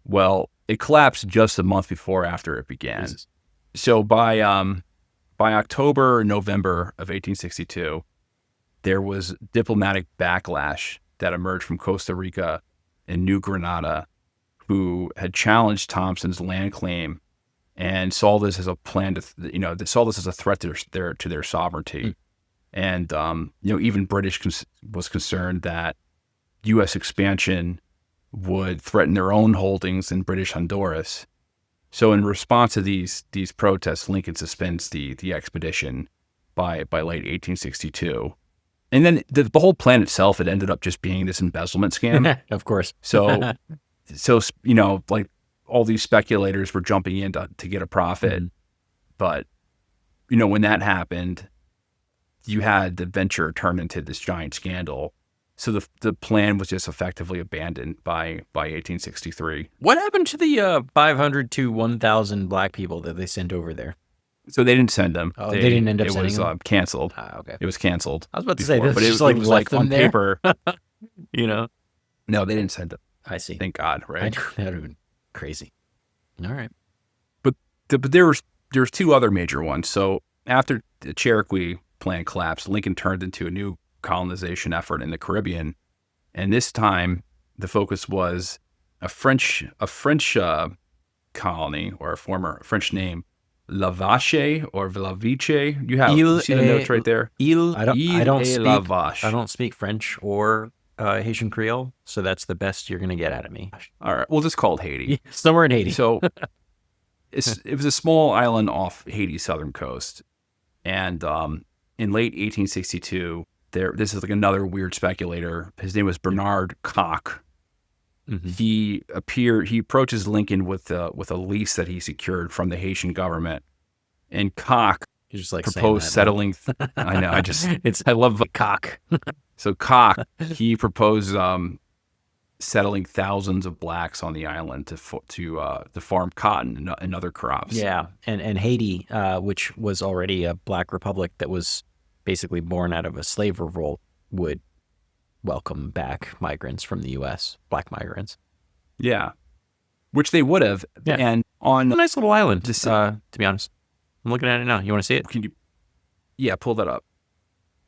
Well, it collapsed just a month after it began. Jesus. So by October, November of 1862, there was diplomatic backlash that emerged from Costa Rica and New Granada, who had challenged Thompson's land claim and saw this as a plan to, they saw this as a threat to their sovereignty. And, even British was concerned that U.S. expansion would threaten their own holdings in British Honduras. So in response to these protests, Lincoln suspends the expedition by late 1862. And then the whole plan itself, it ended up just being this embezzlement scam. Of course. So like all these speculators were jumping in to get a profit. Mhm. But, when that happened, you had the venture turn into this giant scandal. So the plan was just effectively abandoned by 1863. What happened to the 500 to 1,000 black people that they sent over there? So they didn't send them. Oh, they didn't end up It sending was them? canceled. Okay. It was canceled. I was about to say, before, this but just it was left them on there. paper. No, they didn't send them. I see. Thank God, right? That would have been crazy. All right. But there's two other major ones. So after the Cherokee plan collapsed, Lincoln turned into a new colonization effort in the Caribbean, and this time the focus was a French colony, or a former French name, La Vache or La Viche. You see the notes right there. I don't don't speak French or Haitian Creole, so that's the best you're gonna get out of me. All right, we'll just call it Haiti. Somewhere in Haiti. So it was a small island off Haiti's southern coast, and in late 1862, this is like another weird speculator. His name was Bernard Koch. Mm-hmm. He approaches Lincoln with a lease that he secured from the Haitian government, and Koch You're just like proposed settling. I know. I love Koch. So Koch, he proposed settling thousands of blacks on the island to farm cotton and other crops. Yeah, and Haiti, which was already a black republic that was basically born out of a slave revolt, would welcome back migrants from the U.S., black migrants. Yeah, which they would have. Yeah. And on a nice little island, to be honest. I'm looking at it now. You want to see it? Can you? Yeah, pull that up.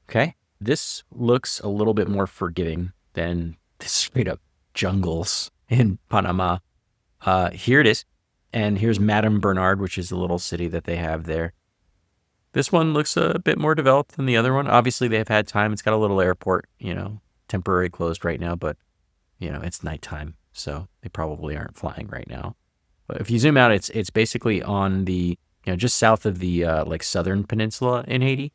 Okay. This looks a little bit more forgiving than the straight up jungles in Panama. Here it is. And here's Madame Bernard, which is the little city that they have there. This one looks a bit more developed than the other one. Obviously, they've had time. It's got a little airport, temporarily closed right now, but, it's nighttime, so they probably aren't flying right now. But if you zoom out, it's basically on the, just south of the, southern peninsula in Haiti.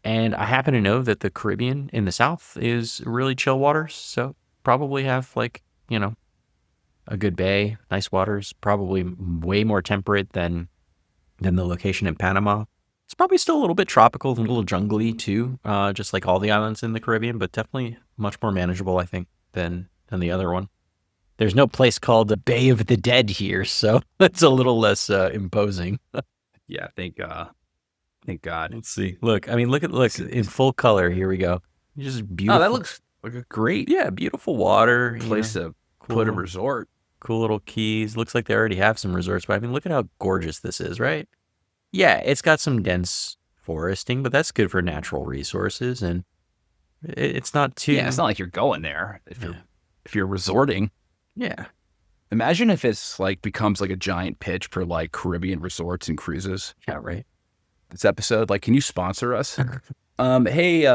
And I happen to know that the Caribbean in the south is really chill waters, so probably have, a good bay, nice waters, probably way more temperate than the location in Panama. It's probably still a little bit tropical, a little jungly too, just like all the islands in the Caribbean, but definitely much more manageable, I think, than the other one. There's no place called the Bay of the Dead here, so it's a little less imposing. Yeah, thank God. Let's see. Look in full color. Here we go. Just beautiful. Oh, that looks like a great beautiful water place to put a resort. Cool little keys. Looks like they already have some resorts, but look at how gorgeous this is, right? Yeah, it's got some dense foresting, but that's good for natural resources, and it's not too. Yeah, it's not like you're going there if you're resorting. Yeah, Imagine if it's like becomes like a giant pitch for like Caribbean resorts and cruises. Yeah, right. This episode, like, can you sponsor us? Hey,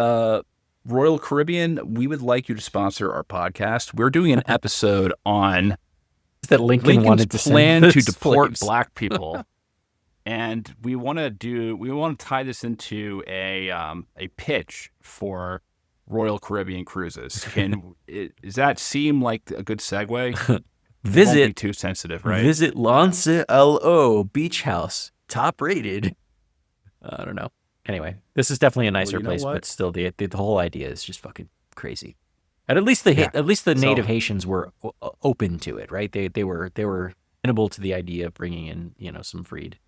Royal Caribbean, we would like you to sponsor our podcast. We're doing an episode on That Lincoln Lincoln's wanted to plan send to the deport slaves. black people, and we want to tie this into a pitch for Royal Caribbean cruises. Does that seem like a good segue? It won't be Visit too sensitive, right? Visit Lance Lo Beach House, top rated. I don't know. Anyway, this is definitely a nicer you know place, what? but still, the whole idea is just fucking crazy. And at least the native Haitians were open to it, right? They were amenable to the idea of bringing in some freed.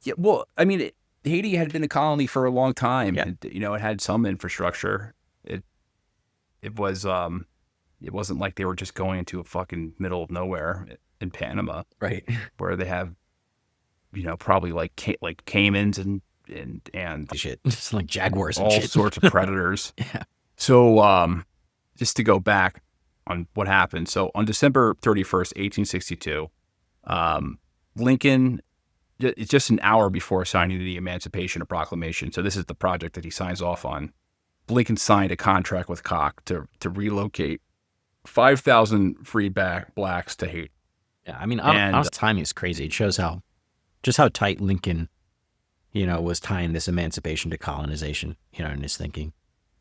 Yeah, well, I mean, Haiti had been a colony for a long time. Yeah. It had some infrastructure. It wasn't like they were just going into a fucking middle of nowhere in Panama, Right. where they have, probably like caimans and Shit. It's like jaguars and all shit. sorts of predators. Yeah. So, just to go back on what happened. So on December 31st, 1862, Lincoln, it's just an hour before signing the Emancipation Proclamation. So this is the project that he signs off on. Lincoln signed a contract with Koch to relocate 5,000 freed blacks to Haiti. Yeah. I mean, honest timing is crazy. It shows how tight Lincoln, was tying this emancipation to colonization, in his thinking.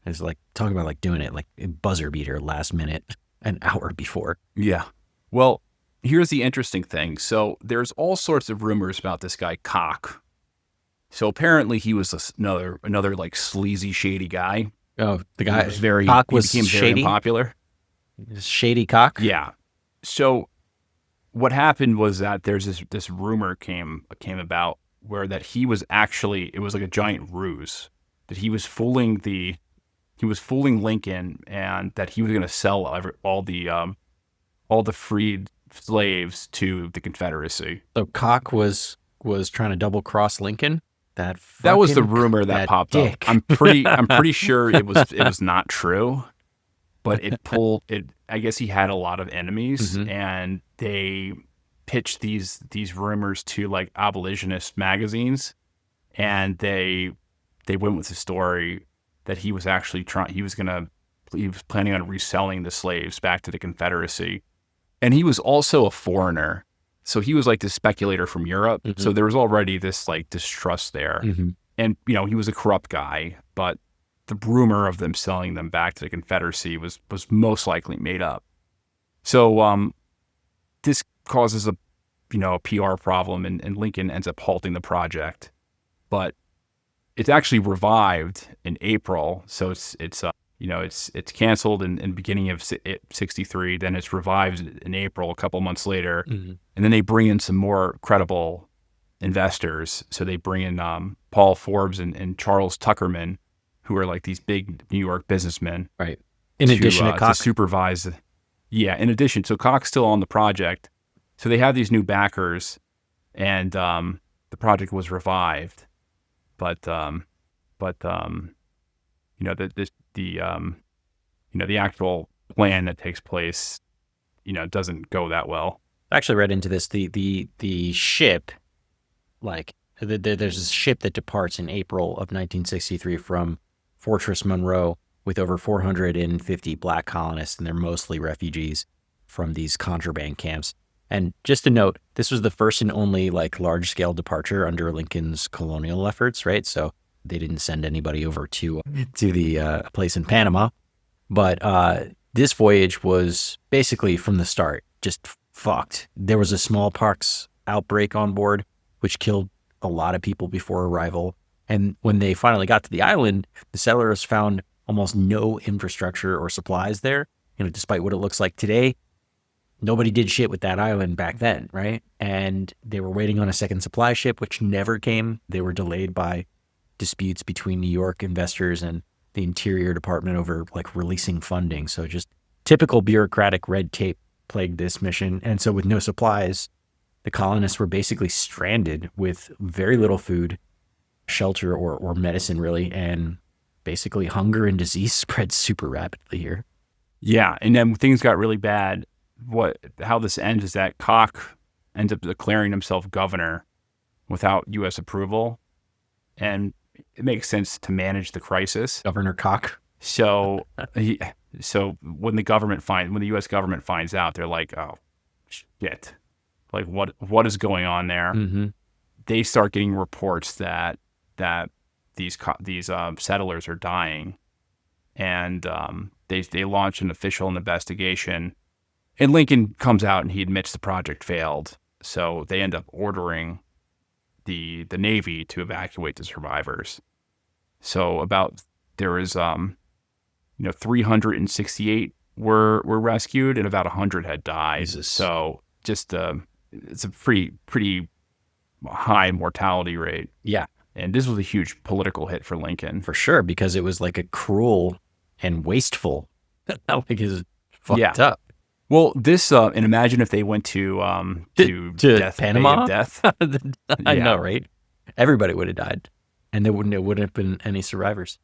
It's like talking about like doing it like a buzzer beater last minute, an hour before. Yeah. Well, here's the interesting thing. So there's all sorts of rumors about this guy Koch. So apparently he was another like sleazy, shady guy. Oh, the guy Koch was became shady. very unpopular. Shady Koch. Yeah. So what happened was that there's this rumor came about where that he was actually, it was like a giant ruse, that he was fooling Lincoln, and that he was going to sell all the freed slaves to the Confederacy. So Koch was trying to double cross Lincoln. That was the rumor that popped dick. up. I'm pretty sure it was not true, but I guess he had a lot of enemies, and they pitched these rumors to like abolitionist magazines, and they went with the story that he was actually he was planning on reselling the slaves back to the Confederacy. And he was also a foreigner. So he was like this speculator from Europe. So there was already this like distrust there. And, he was a corrupt guy, but the rumor of them selling them back to the Confederacy was most likely made up. So this causes a PR problem, and Lincoln ends up halting the project. But it's actually revived in April. So it's canceled in beginning of 63. Then it's revived in April, a couple months later. And then they bring in some more credible investors. So they bring in Paul Forbes and Charles Tuckerman, who are like these big New York businessmen. Right. In addition to Koch. To supervise. Yeah, in addition. So Koch's still on the project. So they have these new backers, and the project was revived. But the actual plan that takes place, doesn't go that well. I actually read into this. The ship, like there's a ship that departs in April of 1963 from Fortress Monroe with over 450 black colonists, and they're mostly refugees from these contraband camps. And just to note, this was the first and only like large scale departure under Lincoln's colonial efforts, right? So they didn't send anybody over to the place in Panama. But this voyage was basically from the start just fucked. There was a smallpox outbreak on board, which killed a lot of people before arrival. And when they finally got to the island, the settlers found almost no infrastructure or supplies there. Despite what it looks like today, nobody did shit with that island back then, right? And they were waiting on a second supply ship, which never came. They were delayed by disputes between New York investors and the Interior Department over like releasing funding. So just typical bureaucratic red tape plagued this mission. And so with no supplies, the colonists were basically stranded with very little food, shelter, or medicine really. And basically hunger and disease spread super rapidly here. Yeah. And then things got really bad how this ends is that Koch ends up declaring himself governor without U.S. approval, and it makes sense to manage the crisis. Governor Koch. So he, so when the U.S. government finds out, they're like, oh shit, like what is going on there? Mm-hmm. They start getting reports that these settlers are dying, and they launch an official investigation. And Lincoln comes out and he admits the project failed. So they end up ordering the Navy to evacuate the survivors. So there was 368 were rescued and about 100 had died. Jesus. So just it's a pretty high mortality rate. Yeah, And this was a huge political hit for Lincoln. for sure, because it was like a cruel and wasteful. Like it's fucked Yeah. up. Well, this and imagine if they went to Panama? Bay of Death. I Yeah. know, right? Everybody would have died, and there wouldn't have been any survivors.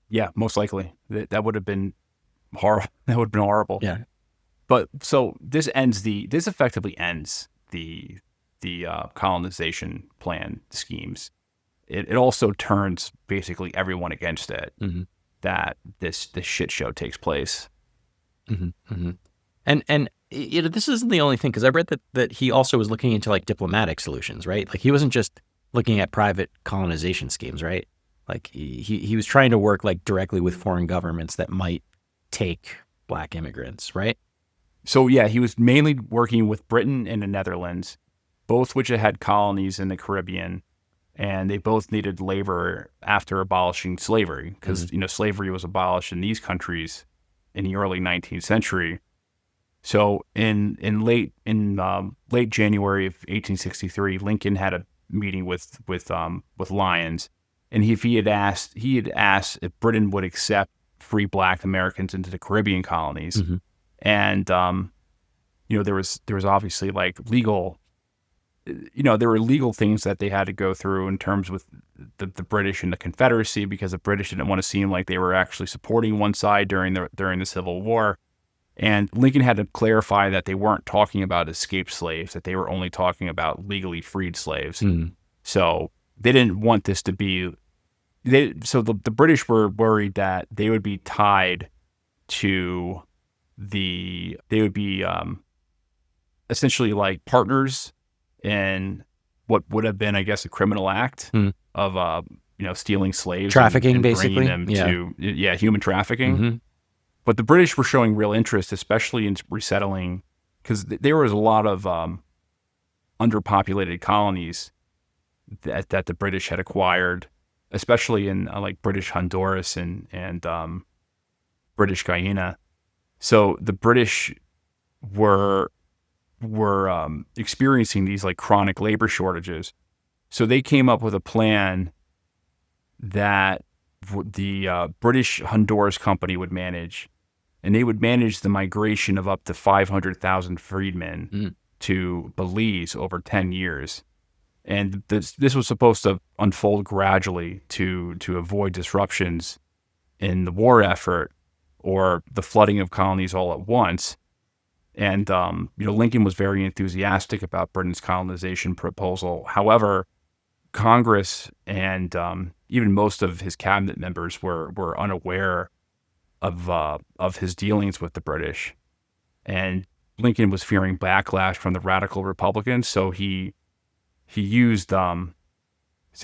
Yeah, most likely that would have been horrible. That would have been horrible. Yeah. But so this effectively ends the colonization plan schemes. It also turns basically everyone against it. Mm-hmm. That this shit show takes place. Mm-hmm. Mm-hmm. And this isn't the only thing, because I read that he also was looking into like diplomatic solutions, right? Like he wasn't just looking at private colonization schemes, right? Like he was trying to work like directly with foreign governments that might take Black immigrants, right? So yeah, he was mainly working with Britain and the Netherlands, both which had colonies in the Caribbean, and they both needed labor after abolishing slavery, because slavery was abolished in these countries in the early 19th century. So in late January of 1863, Lincoln had a meeting with Lyons, and he had asked if Britain would accept free Black Americans into the Caribbean colonies. Mm-hmm. And there was obviously like legal, there were legal things that they had to go through in terms with the British and the Confederacy, because the British didn't want to seem like they were actually supporting one side during the Civil War. And Lincoln had to clarify that they weren't talking about escaped slaves, that they were only talking about legally freed slaves. Mm-hmm. So they didn't want this to be. So the British were worried that they would be tied to they would be essentially like partners in what would have been, I guess, a criminal act of stealing slaves, trafficking, and basically, bringing them to human trafficking. Mm-hmm. But the British were showing real interest, especially in resettling, because there was a lot of underpopulated colonies that the British had acquired, especially in like British Honduras and British Guyana. So the British were experiencing these like chronic labor shortages. So they came up with a plan that the British Honduras Company would manage, and they would manage the migration of up to 500,000 freedmen to Belize over 10 years. And this was supposed to unfold gradually to avoid disruptions in the war effort or the flooding of colonies all at once. And Lincoln was very enthusiastic about Britain's colonization proposal. However, Congress and even most of his cabinet members were unaware of his dealings with the British, and Lincoln was fearing backlash from the radical Republicans. So he used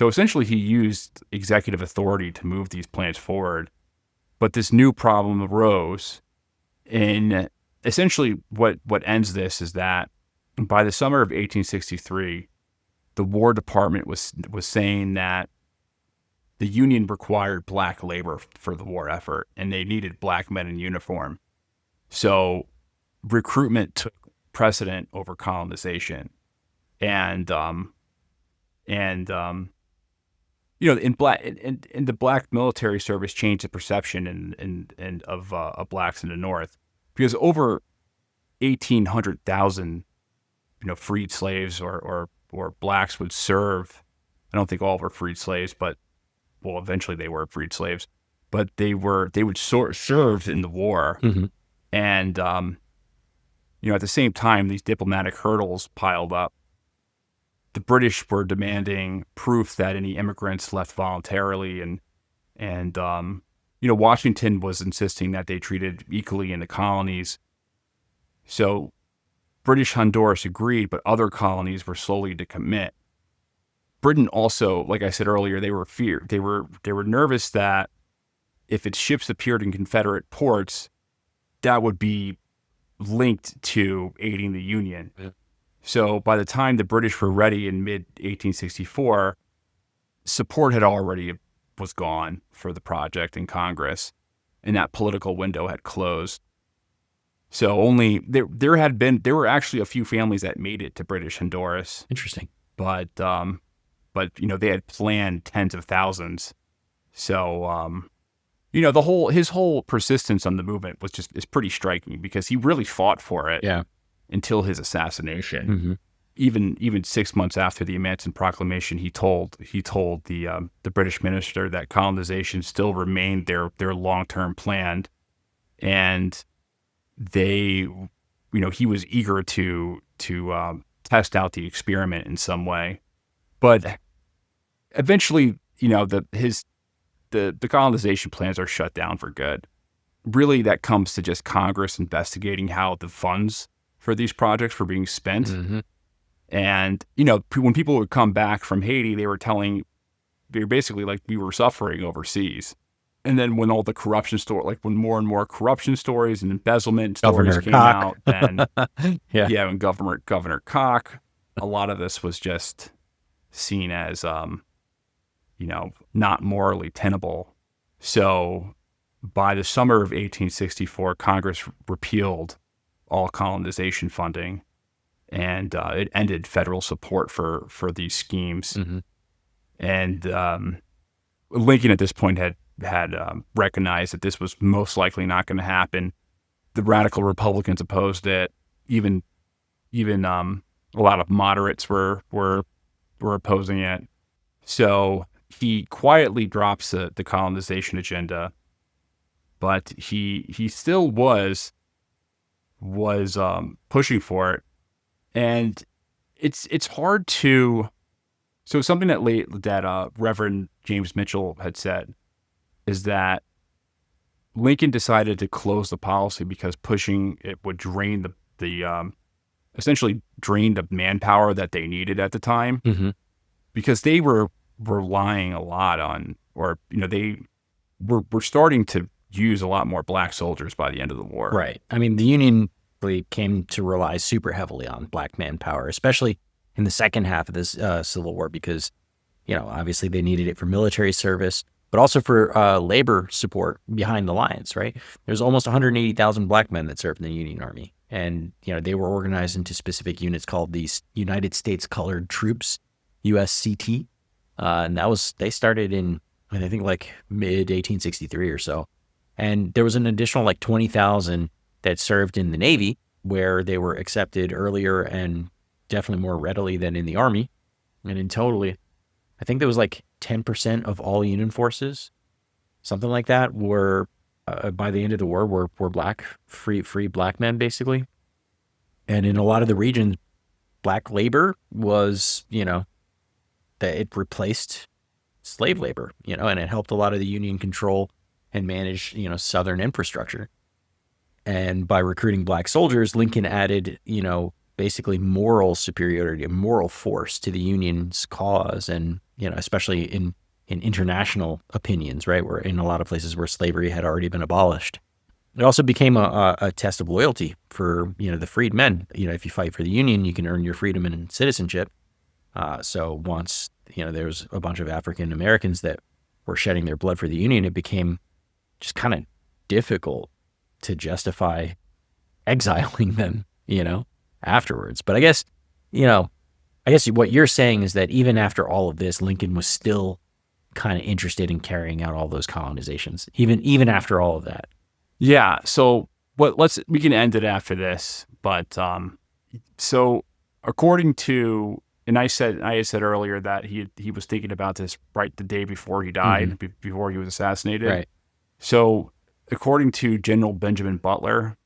essentially he used executive authority to move these plans forward. But this new problem arose, and essentially what ends this is that by the summer of 1863, the War Department was saying that the Union required Black labor for the war effort, and they needed Black men in uniform. So recruitment took precedent over colonization, and in the Black military service changed the perception of Blacks in the North, because over 1,800,000 freed slaves or Blacks would serve. I don't think all were freed slaves, but eventually they were freed slaves, but they would serve in the war. Mm-hmm. And at the same time, these diplomatic hurdles piled up. The British were demanding proof that any immigrants left voluntarily, and Washington was insisting that they treated equally in the colonies. So British Honduras agreed, but other colonies were slowly to commit. Britain also, like I said earlier, they were feared. They were nervous that if its ships appeared in Confederate ports, that would be linked to aiding the Union. Yeah. So by the time the British were ready in mid-1864, support had already was gone for the project in Congress, and that political window had closed. So only there were actually a few families that made it to British Honduras, Interesting. but they had planned tens of thousands. So his whole persistence on the movement is pretty striking, because he really fought for it. Yeah. Until his assassination. Mm-hmm. Even 6 months after the Emancipation Proclamation, he told the British minister that colonization still remained their long-term plan, and he was eager to test out the experiment in some way. But eventually, the colonization plans are shut down for good. Really, that comes to just Congress investigating how the funds for these projects were being spent. Mm-hmm. And, when people would come back from Haiti, they were basically like, we were suffering overseas. And then when all the corruption when more and more corruption stories and embezzlement stories came out, then when Governor Koch, a lot of this was just seen as, not morally tenable. So by the summer of 1864, Congress repealed all colonization funding, and it ended federal support for these schemes. Mm-hmm. And Lincoln at this point had recognized that this was most likely not going to happen. The radical Republicans opposed it. Even a lot of moderates were opposing it. So he quietly drops the colonization agenda, but he still was pushing for it. And it's hard to. So something that Reverend James Mitchell had said is that Lincoln decided to close the policy because pushing it would drain essentially drain the manpower that they needed at the time, Mm-hmm. because they were relying a lot on, they were starting to use a lot more black soldiers by the end of the war. Right. I mean, the Union really came to rely super heavily on black manpower, especially in the second half of this Civil War, because, obviously they needed it for military service, but also for labor support behind the lines, right? There's almost 180,000 black men that served in the Union Army. And, they were organized into specific units called the United States Colored Troops, USCT. And they started in, I think, like mid 1863 or so. And there was an additional 20,000 that served in the Navy, where they were accepted earlier and definitely more readily than in the Army. And in totally, I think there was 10% of all Union forces, something like that, were by the end of the war were black, free black men, basically. And in a lot of the regions, black labor was, that it replaced slave labor, and it helped a lot of the Union control and manage, Southern infrastructure. And by recruiting black soldiers, Lincoln added, basically moral superiority, a moral force to the Union's cause, and, especially in international opinions, right, where in a lot of places where slavery had already been abolished. It also became a test of loyalty for, the freedmen. If you fight for the Union, you can earn your freedom and citizenship. So once, there was a bunch of African Americans that were shedding their blood for the Union, it became just kind of difficult to justify exiling them, afterwards. But I guess what you're saying is that even after all of this, Lincoln was still kind of interested in carrying out all those colonizations, even after all of that. Yeah. So we can end it after this, but so according to, and I said earlier that he was thinking about this right the day before he died, Mm-hmm. before he was assassinated. Right. So according to General Benjamin Butler,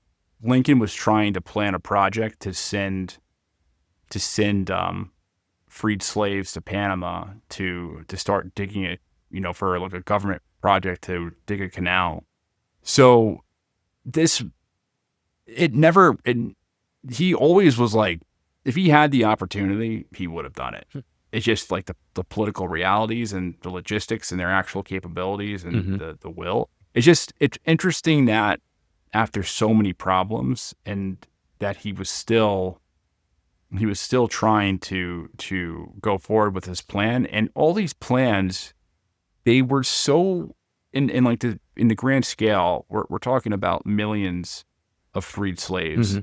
Lincoln was trying to plan a project to send freed slaves to Panama to start digging it, for like a government project to dig a canal. So this, it never, it, he always was like, if he had the opportunity, he would have done it. It's just like the political realities and the logistics and their actual capabilities and the will. It's interesting that after so many problems and that he was still trying to go forward with his plan, and all these plans, they were so in like in the grand scale, we're talking about millions of freed slaves,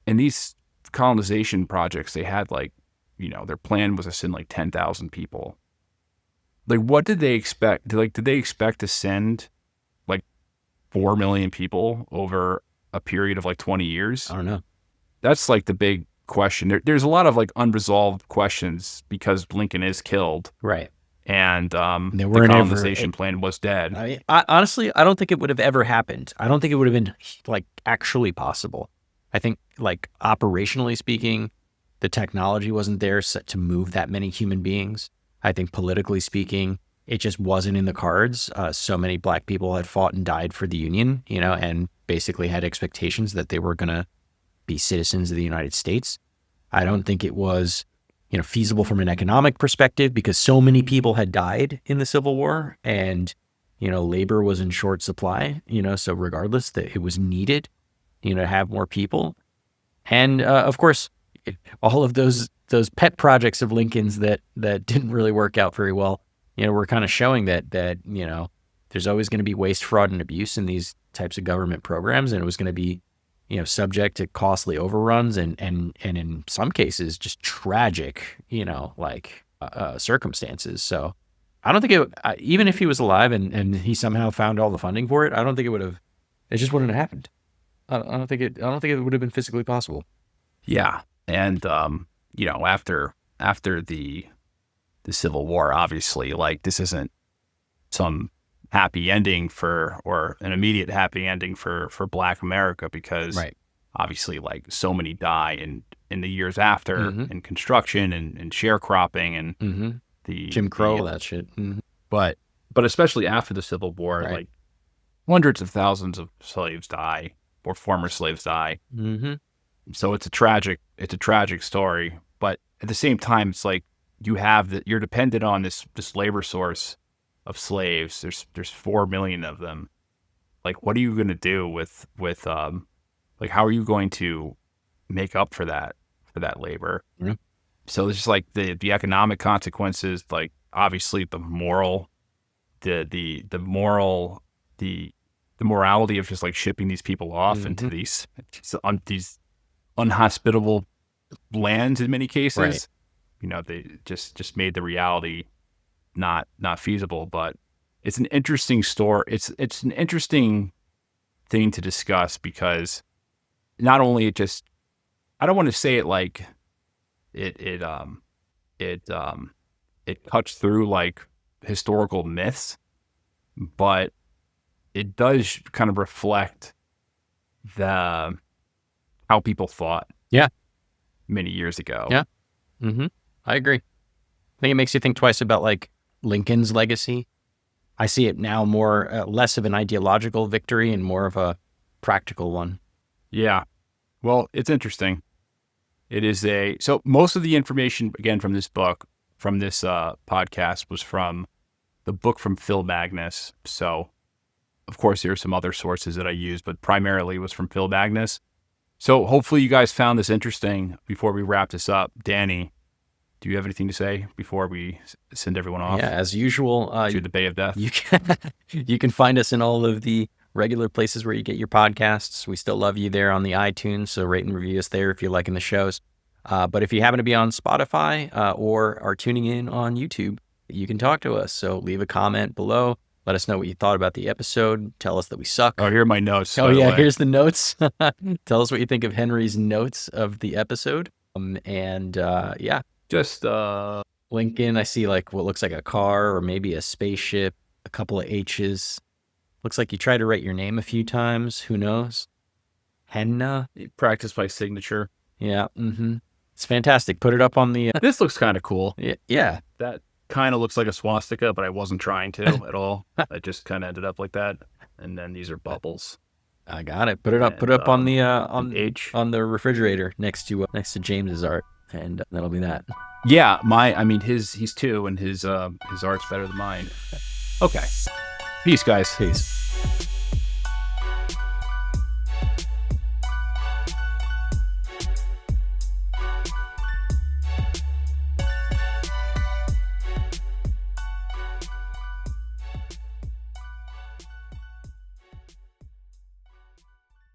and these colonization projects, they had like, their plan was to send like 10,000 people. Like, what did they expect? Did they expect to send like 4 million people over a period of like 20 years? I don't know. That's like the big question. There's a lot of like unresolved questions because Lincoln is killed. Right. And They the weren't colonization plan was dead. I mean, honestly, I don't think it would have ever happened. I don't think it would have been like actually possible. I think like operationally speaking, the technology wasn't there set to move that many human beings. I think politically speaking, it just wasn't in the cards. So many Black people had fought and died for the Union, and basically had expectations that they were going to be citizens of the United States. I don't think it was, feasible from an economic perspective because so many people had died in the Civil War and, labor was in short supply, so regardless that it was needed, to have more people. And of course, all of those pet projects of Lincoln's that didn't really work out very well, were kind of showing that there's always going to be waste, fraud, and abuse in these types of government programs, and it was going to be subject to costly overruns and in some cases just tragic, circumstances. So I don't think even if he was alive and he somehow found all the funding for it, I don't think it just wouldn't have happened. I don't think it would have been physically possible. Yeah. And, after the Civil War, obviously, like, this isn't some happy ending or an immediate happy ending for Black America, because obviously, like, so many die in the years after in construction and sharecropping and the Jim Crow, that shit. But especially after the Civil War, like, hundreds of thousands of slaves die or former slaves die. So it's a tragic story. But at the same time, it's like you're dependent on this labor source of slaves. There's 4 million of them. Like, what are you going to do with like, how are you going to make up for that labor? So it's just like the economic consequences, like, obviously the moral, the morality of just like shipping these people off into these unhospitable lands in many cases. They just made the reality not feasible. But it's an interesting story. It's an interesting thing to discuss because not only I don't want to say it like it cuts through like historical myths, but it does kind of reflect how people thought many years ago. I agree. I think it makes you think twice about like Lincoln's legacy. I see it now more less of an ideological victory and more of a practical one. Yeah. Well, it's interesting. It is so most of the information, again, from this book, from this podcast, was from the book from Phil Magnus. So, of course, there are some other sources that I used, but primarily it was from Phil Magnus. So hopefully you guys found this interesting. Before we wrap this up, Danny, do you have anything to say before we send everyone off? Yeah, as usual, to the Bay of Death. You can find us in all of the regular places where you get your podcasts. We still love you there on the iTunes, so rate and review us there if you're liking the shows. But if you happen to be on Spotify or are tuning in on YouTube, you can talk to us. So leave a comment below. Let us know what you thought about the episode. Tell us that we suck. Oh, here are my notes. Oh, yeah, here's the notes. Tell us what you think of Henry's notes of the episode. Yeah. Just Lincoln, I see like what looks like a car or maybe a spaceship, a couple of H's. Looks like you tried to write your name a few times. Who knows? henna. Practice my signature. Yeah. It's fantastic. Put it up on the. This looks kind of cool. Yeah. That kind of looks like a swastika, but I wasn't trying to at all. I just kind of ended up like that. And then these are bubbles. I got it. Put it up. Put it up on the H on the refrigerator next to James's art, and that'll be that. Yeah, he's 2, and his art's better than mine. Okay. Peace, guys. Peace.